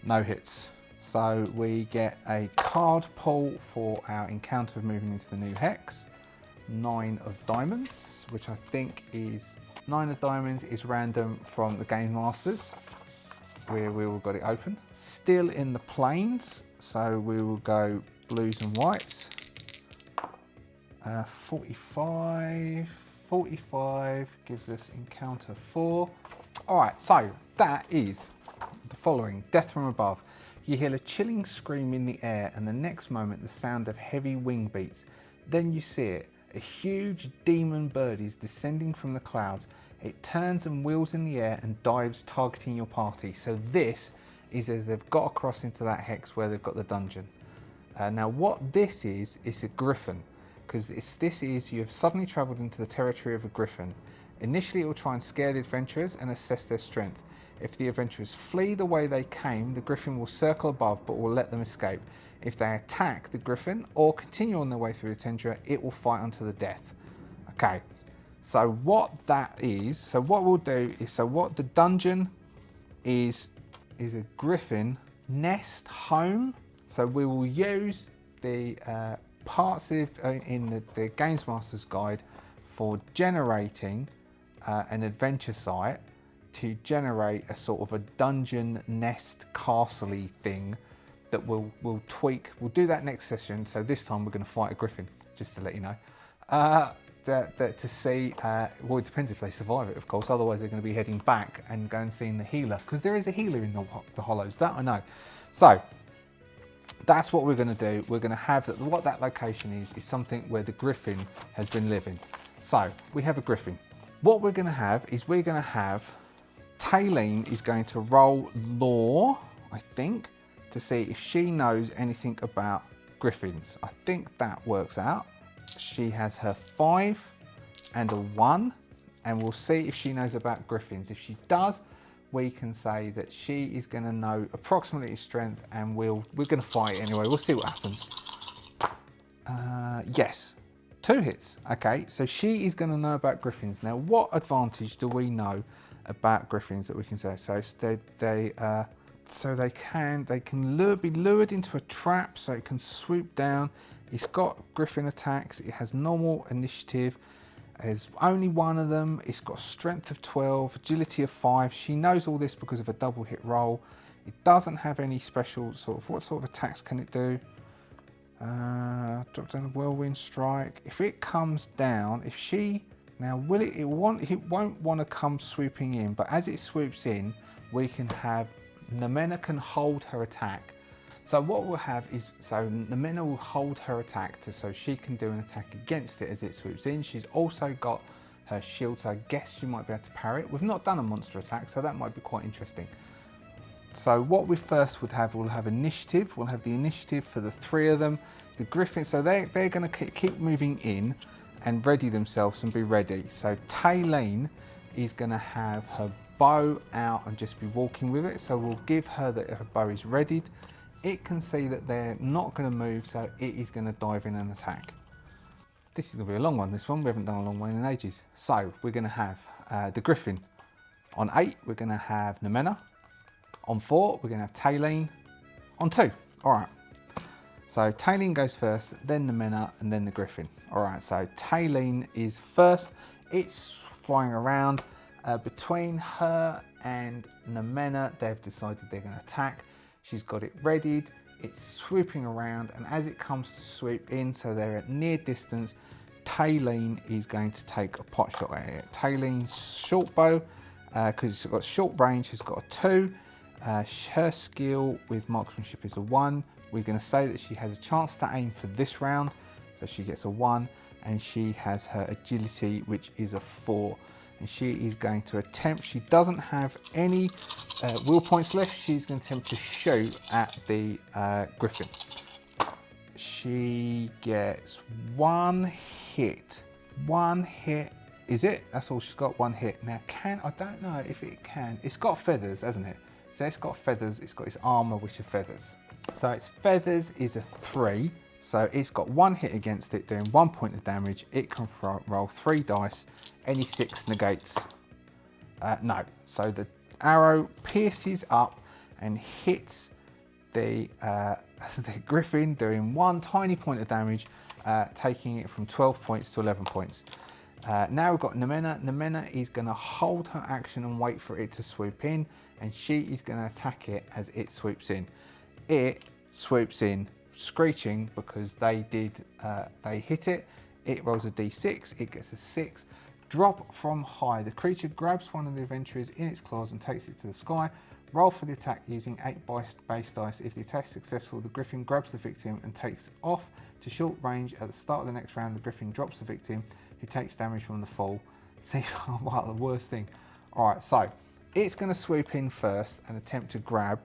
No hits. So we get a card pull for our encounter of moving into the new hex. 9 of diamonds, which I think is 9 of diamonds is random from the Game Masters, where we all got it open. Still in the plains, so we will go blues and whites. 45 gives us encounter 4. All right, so that is the following. Death from above. You hear a chilling scream in the air, and the next moment the sound of heavy wing beats. Then you see it. A huge demon bird is descending from the clouds. It turns and wheels in the air and dives, targeting your party. So this is as they've got across into that hex where they've got the dungeon. Now what this is a griffin, because you have suddenly travelled into the territory of a griffin. Initially it will try and scare the adventurers and assess their strength. If the adventurers flee the way they came, the griffin will circle above but will let them escape. If they attack the griffin or continue on their way through the tundra, it will fight unto the death. Okay, so what that is, so what we'll do is, so what the dungeon is a griffin nest home. So we will use the parts in the Games Master's Guide for generating an adventure site to generate a sort of a dungeon nest castle-y thing that we'll tweak. We'll do that next session. So this time we're going to fight a griffin, just to let you know. To see, well, it depends if they survive it, of course. Otherwise they're going to be heading back and go and seeing the healer, because there is a healer in the Hollows, that I know. So that's what we're going to do. We're going to have that. What that location is something where the griffin has been living. So we have a griffin. What we're going to have is Taylene is going to roll lore, I think, to see if she knows anything about griffins. I think that works out. She has her 5 and a 1, and we'll see if she knows about griffins. If she does, we can say that she is going to know approximately his strength, and we're going to fight anyway. We'll see what happens. Yes, 2 hits. Okay, so she is going to know about griffins. Now, what advantage do we know about griffins that we can say? So they can be lured into a trap, so it can swoop down. It's got griffin attacks. It has normal initiative. There's only 1 of them. It's got strength of 12, agility of 5. She knows all this because of a double hit roll. It doesn't have any special what sort of attacks can it do? Drop down a whirlwind strike. If it comes down, if she now it won't want to come swooping in, but as it swoops in, we can have Nemena can hold her attack. So what we'll have is, so Nemena will hold her attack so she can do an attack against it as it swoops in. She's also got her shield, so I guess she might be able to parry it. We've not done a monster attack, so that might be quite interesting. So what we first would have, we'll have initiative. We'll have the initiative for the 3 of them. The griffin, so they're going to keep moving in and ready themselves and be ready. So Taylene is going to have her bow out and just be walking with it. So we'll give her that her bow is readied. It can see that they're not going to move, so it is going to dive in and attack. This is going to be a long one, this one. We haven't done a long one in ages. So we're going to have the griffin. On 8, we're going to have Nemena. On 4, we're going to have Taylene. On 2, all right. So Taylene goes first, then Nemena, and then the griffin. All right, so Taylene is first. It's flying around. Between her and Nemena, they've decided they're going to attack. She's got it readied, it's swooping around, and as it comes to swoop in, so they're at near distance, Taylene is going to take a pot shot at it. Taylene's short bow, because it's got short range, has got a 2. Her skill with marksmanship is a 1. We're going to say that she has a chance to aim for this round, so she gets a 1, and she has her agility, which is a 4. And she is going to attempt, she doesn't have any will points left, she's going to attempt to shoot at the griffin. She gets 1 hit. 1 hit, is it? That's all she's got, 1 hit. Now I don't know if it can, it's got feathers, hasn't it? So it's got feathers, it's got its armour which are feathers. So its feathers is a 3, so it's got 1 hit against it, doing 1 point of damage. It can roll 3 dice, any 6 negates. No, so the arrow pierces up and hits the griffin, doing 1 tiny point of damage, taking it from 12 points to 11 points. Now we've got Nemena. Nemena is going to hold her action and wait for it to swoop in, and she is going to attack it as it swoops in. It swoops in screeching because they hit it. It rolls a d6, it gets a 6. Drop from high. The creature grabs one of the adventurers in its claws and takes it to the sky. Roll for the attack using 8 base dice. If the attack is successful, the Griffin grabs the victim and takes off to short range. At the start of the next round, the Griffin drops the victim who takes damage from the fall. See, wow, the worst thing. Alright, so it's going to swoop in first and attempt to grab.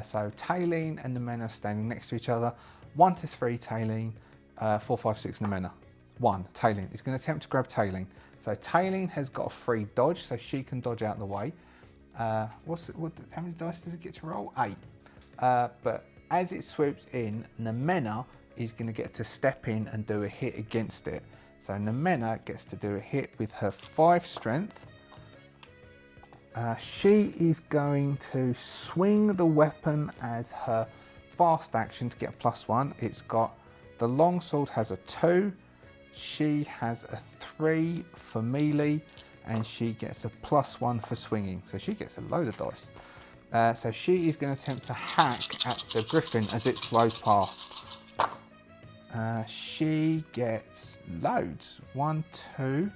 So Taylene and Nemena are standing next to each other. 1 to 3 Taylene, 4, 5, 6 Nemena. 1, Taylene. It's going to attempt to grab Taylene. So Taylene has got a free dodge, so she can dodge out of the way. How many dice does it get to roll? 8. But as it swoops in, Nemena is going to get to step in and do a hit against it. So Nemena gets to do a hit with her 5 strength. She is going to swing the weapon as her fast action to get a +1. It's got, the longsword has a 2. She has a 3 for melee. And she gets a +1 for swinging. So she gets a load of dice. So she is going to attempt to hack at the Griffin as it flows past. She gets loads. 1, 2.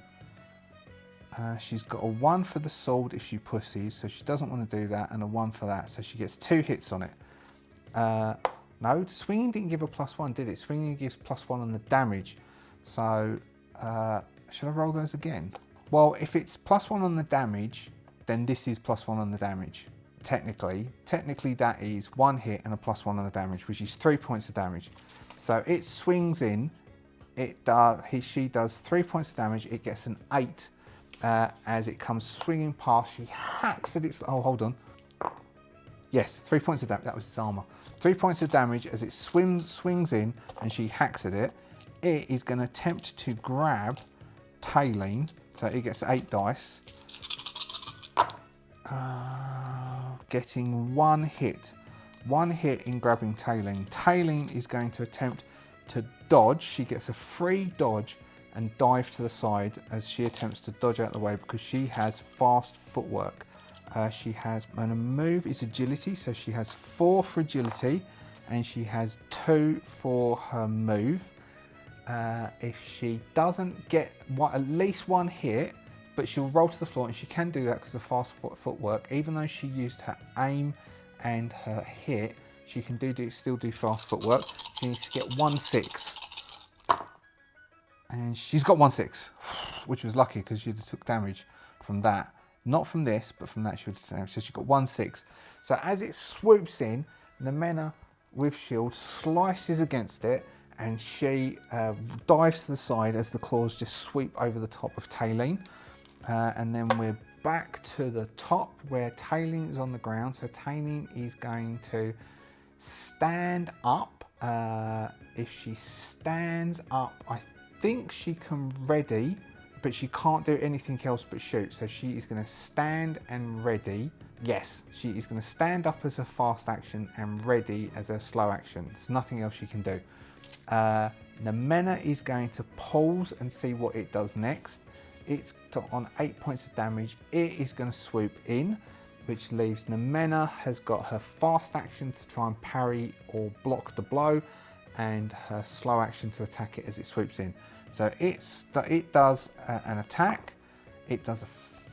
She's got a 1 for the sword if she pussies, so she doesn't want to do that, and a 1 for that. So she gets 2 hits on it. No, swinging didn't give a +1, did it? Swinging gives +1 on the damage. So should I roll those again? Well, if it's +1 on the damage, then this is +1 on the damage. Technically that is 1 hit and a +1 on the damage, which is 3 points of damage. So it swings in, she does 3 points of damage, it gets an 8 as it comes swinging past. She hacks at its, oh hold on. Yes, 3 points of damage, that was its armor. 3 points of damage as it swings in and she hacks at it. It is going to attempt to grab Taylene. So it gets 8 dice, getting 1 hit. 1 hit in grabbing Taylene. Taylene is going to attempt to dodge. She gets a free dodge and dive to the side as she attempts to dodge out of the way because she has fast footwork. She has, and a move is agility, so she has 4 for agility and she has 2 for her move. If she doesn't get at least 1 hit, but she'll roll to the floor, and she can do that because of fast footwork. Even though she used her aim and her hit, she can still do fast footwork. She needs to get 1 6, and she's got 1 6, which was lucky because she took damage from that, not from this, but from that she would have damage. So she got 1 6. So as it swoops in, Nemena with shield slices against it. And she dives to the side as the claws just sweep over the top of Taylene. And then we're back to the top where Taylene is on the ground. So Taylene is going to stand up. If she stands up, I think she can ready, but she can't do anything else but shoot. So she is going to stand and ready. Yes, she is going to stand up as a fast action and ready as a slow action. There's nothing else she can do. Nemena is going to pause and see what it does next. It's on 8 points of damage. It is going to swoop in, which leaves Nemena has got her fast action to try and parry or block the blow, and her slow action to attack it as it swoops in. So it does an attack. It does a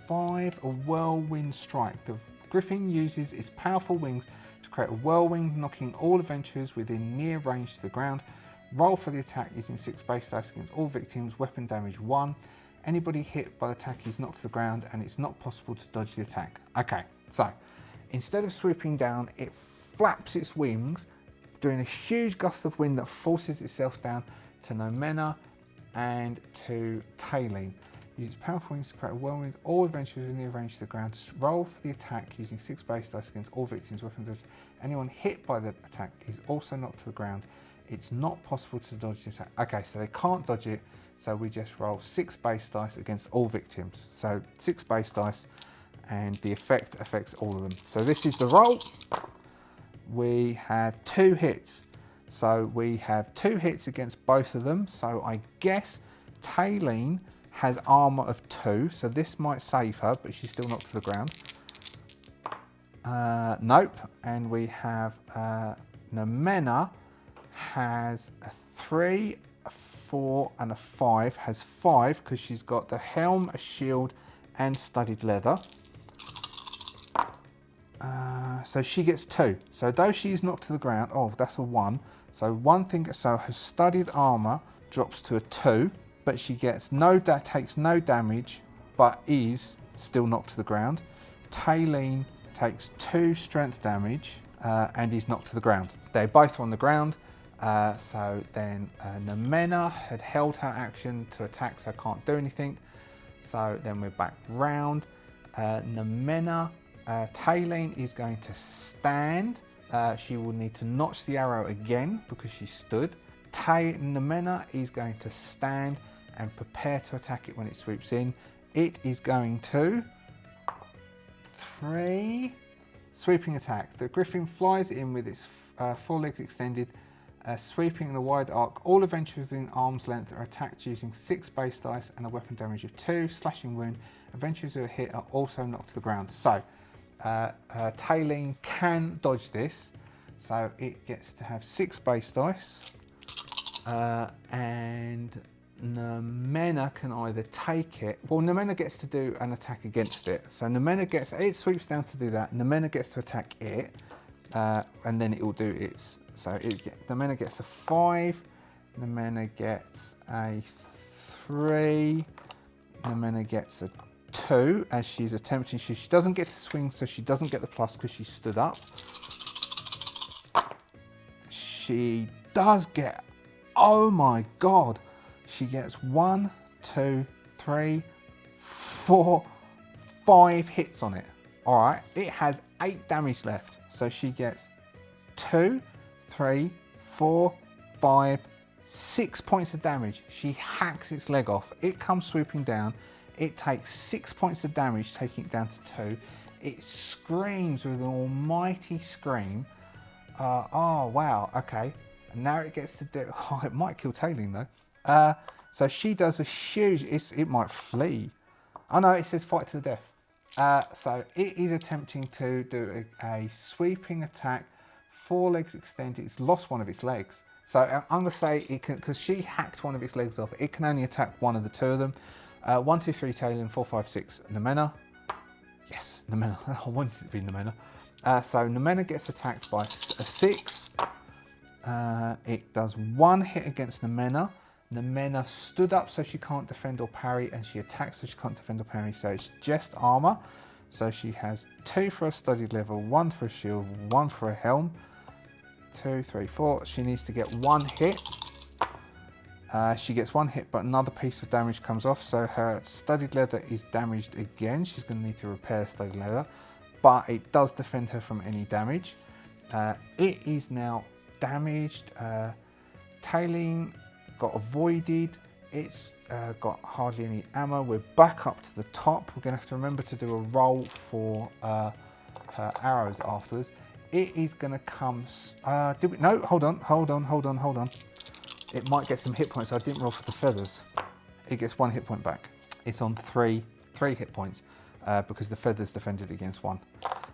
5, a whirlwind strike. The Griffin uses its powerful wings to create a whirlwind, knocking all adventurers within near range to the ground. Roll for the attack using 6 base dice against all victims, weapon damage 1. Anybody hit by the attack is knocked to the ground and it's not possible to dodge the attack. Okay, so instead of swooping down, it flaps its wings, doing a huge gust of wind that forces itself down to Nemena and to Taylene. Uses powerful wings to create a whirlwind. All adventurers within near range to the ground. Roll for the attack using 6 base dice against all victims, weapon damage. Anyone hit by the attack is also knocked to the ground. It's not possible to dodge the attack. Okay, so they can't dodge it, so we just roll 6 base dice against all victims. So 6 base dice, and the effect affects all of them. So this is the roll. We have 2 hits. So we have 2 hits against both of them. So I guess Taylene has armor of 2, so this might save her, but she's still knocked to the ground. Nope. And we have Nemena has a 3, a 4 and a 5, has 5 because she's got the helm, a shield and studded leather. So she gets 2. So though she's knocked to the ground, oh, that's a 1. So one thing, so her studded armor drops to a 2, but she gets takes no damage, but is still knocked to the ground. Taylene takes 2 strength damage and is knocked to the ground. They both are on the ground. So then Nemena had held her action to attack, so can't do anything. So then we're back round. Nemena, Taylene is going to stand. She will need to notch the arrow again because she stood. Nemena is going to stand and prepare to attack it when it swoops in. It is going to 3 sweeping attack. The griffin flies in with its 4 legs extended, sweeping in a wide arc. All adventurers within arm's length are attacked using 6 base dice and a weapon damage of 2. Slashing wound. Adventurers who are hit are also knocked to the ground. So Taylene can dodge this, so it gets to have 6 base dice, and Nemena can either take it. Well, Nemena gets to do an attack against it, so Nemena gets, it sweeps down to do that. Nemena gets to attack it, and then it will do its. So Nemena gets a 5. Nemena gets a 3. Nemena gets a 2 as she's attempting. She doesn't get to swing, so she doesn't get the plus because she stood up. She does get, oh my god, she gets 1, 2, 3, 4, 5 hits on it. All right, it has 8 damage left, so she gets 2, 3, 4, 5, 6 points of damage. She hacks its leg off. It comes swooping down. It takes 6 points of damage, taking it down to 2. It screams with an almighty scream. Oh, wow, okay. And now it gets to do, oh, it might kill Taylene though. So she does a huge, it might flee. Oh no, it says fight to the death. So it is attempting to do a sweeping attack, 4 legs extended. It's lost one of its legs. So I'm gonna say it can, because she hacked one of its legs off, it can only attack one of the 2 of them. 1, 2, 3 Taylene, 4, 5, 6 Nemena. Yes, Nemena. I wanted it to be Nemena. So Nemena gets attacked by a 6. It does 1 hit against Nemena. Nemena stood up so she can't defend or parry, and she attacks so she can't defend or parry. So it's just armor. So she has 2 for a studied level, 1 for a shield, 1 for a helm. 2, 3, 4. She needs to get 1 hit. She gets 1 hit, but another piece of damage comes off, so her studded leather is damaged again. She's going to need to repair studded leather, but it does defend her from any damage. It is now damaged. Taylene got avoided. It's got hardly any ammo. We're back up to the top. We're going to have to remember to do a roll for her arrows afterwards. It is going to come. No, hold on. It might get some hit points. I didn't roll for the feathers. It gets 1 hit point back. It's on 3 hit points because the feathers defended against 1.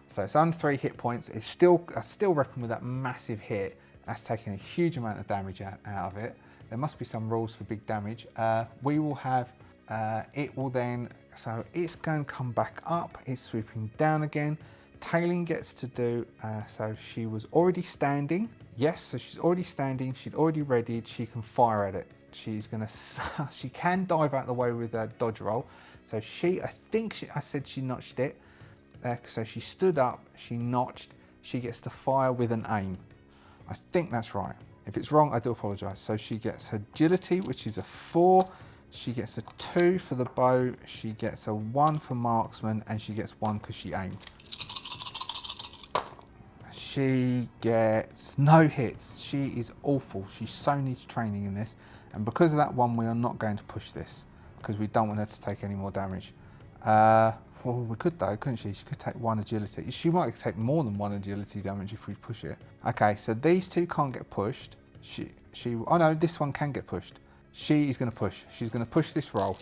So it's on 3 hit points. I still reckon with that massive hit, that's taking a huge amount of damage out of it. There must be some rules for big damage. We will have, it will then, so it's going to come back up. It's swooping down again. Taylene gets to do, so she was already standing. Yes, so she's already standing, she'd already readied, she can fire at it. She's gonna, she can dive out of the way with a dodge roll. So I said she notched it. So she stood up, she notched, she gets to fire with an aim. I think that's right. If it's wrong, I do apologise. So she gets her agility, which is a 4. She gets a 2 for the bow, she gets a 1 for marksman, and she gets 1 because she aimed. She gets no hits. She is awful. She so needs training in this. And because of that 1, we are not going to push this because we don't want her to take any more damage. Well, we could though, couldn't she? She could take 1 agility. She might take more than 1 agility damage if we push it. Okay, so these 2 can't get pushed. Oh no, this one can get pushed. She is going to push. She's going to push this roll.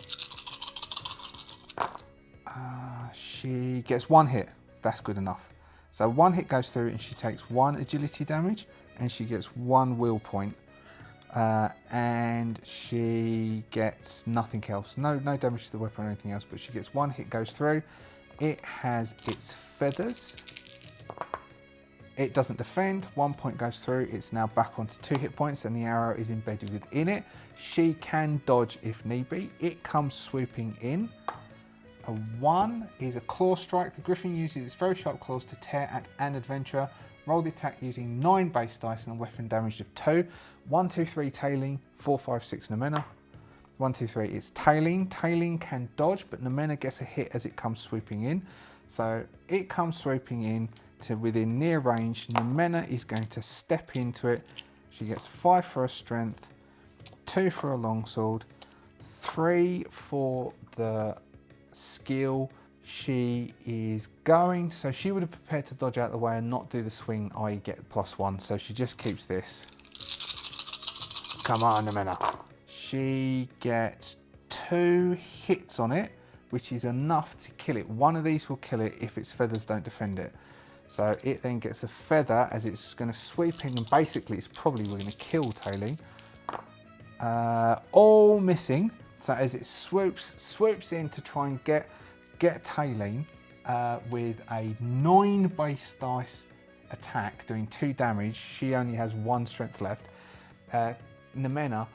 She gets 1 hit. That's good enough. So 1 hit goes through and she takes 1 agility damage and she gets 1 will point. And she gets nothing else. No damage to the weapon or anything else, but she gets 1 hit goes through. It has its feathers. It doesn't defend, 1 point goes through, it's now back onto 2 hit points and the arrow is embedded within it. She can dodge if need be. It comes swooping in. A 1 is a claw strike. The griffin uses its very sharp claws to tear at an adventurer. Roll the attack using 9 base dice and a weapon damage of 2. 1, 2, 3 tailing, 4, 5, 6 Nomena. 1, 2, 3 is tailing. Tailing can dodge, but Nomena gets a hit as it comes swooping in. So it comes swooping in to within near range. Nomena is going to step into it. She gets 5 for her strength, 2 for a longsword, 3 for the skill. She is going, so she would have prepared to dodge out the way and not do the swing, i.e. get +1. So she just keeps this. Come on, Nomena. She gets 2 hits on it, which is enough to kill it. One of these will kill it if its feathers don't defend it. So it then gets a feather as it's going to sweep in, and basically it's probably going to kill tailing. All missing. So as it swoops in to try and get tailing with a 9 base dice attack, doing 2 damage. She only has 1 strength left. Nomena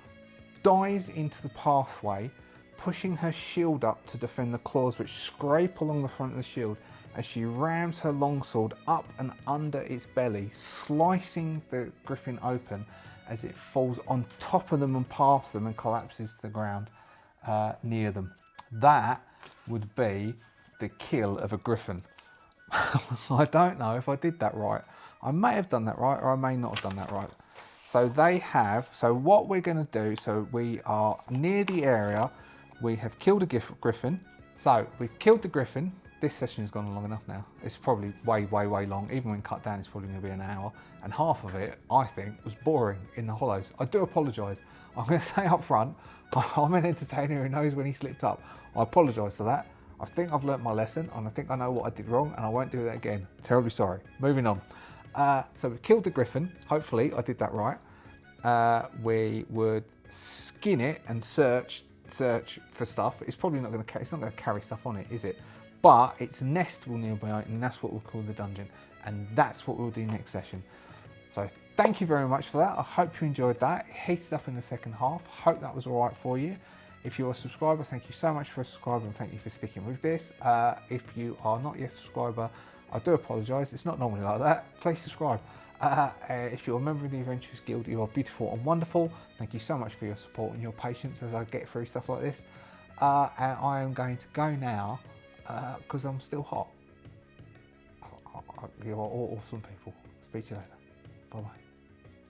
dives into the pathway, pushing her shield up to defend the claws which scrape along the front of the shield as she rams her longsword up and under its belly, slicing the griffin open as it falls on top of them and past them and collapses to the ground near them. That would be the kill of a griffin. I don't know if I did that right. I may have done that right, or I may not have done that right. So so what we're going to do, so we are near the area, we have killed a griffin. So we've killed the griffin. This session has gone long enough now. It's probably way long. Even when cut down, it's probably going to be an hour. And half of it, I think, was boring in the hollows. I do apologise. I'm going to say up front, I'm an entertainer who knows when he slipped up. I apologise for that. I think I've learnt my lesson, and I think I know what I did wrong, and I won't do that again. Terribly sorry. Moving on. So we killed the griffin. Hopefully I did that right. We would skin it and search for stuff. It's probably not going to carry stuff on it, is it? But its nest will nearby, and that's what we'll call the dungeon, and that's what we'll do next session. So thank you very much for that. I hope you enjoyed that. It heated up in the second half. Hope that was all right for you. If you're a subscriber, thank you so much for subscribing, and thank you for sticking with this. If you are not yet a subscriber, I do apologise. It's not normally like that. Please subscribe. If you're a member of the Adventurers Guild, you are beautiful and wonderful. Thank you so much for your support and your patience as I get through stuff like this. And I am going to go now because I'm still hot. You're all awesome people. Speak to you later. Bye bye.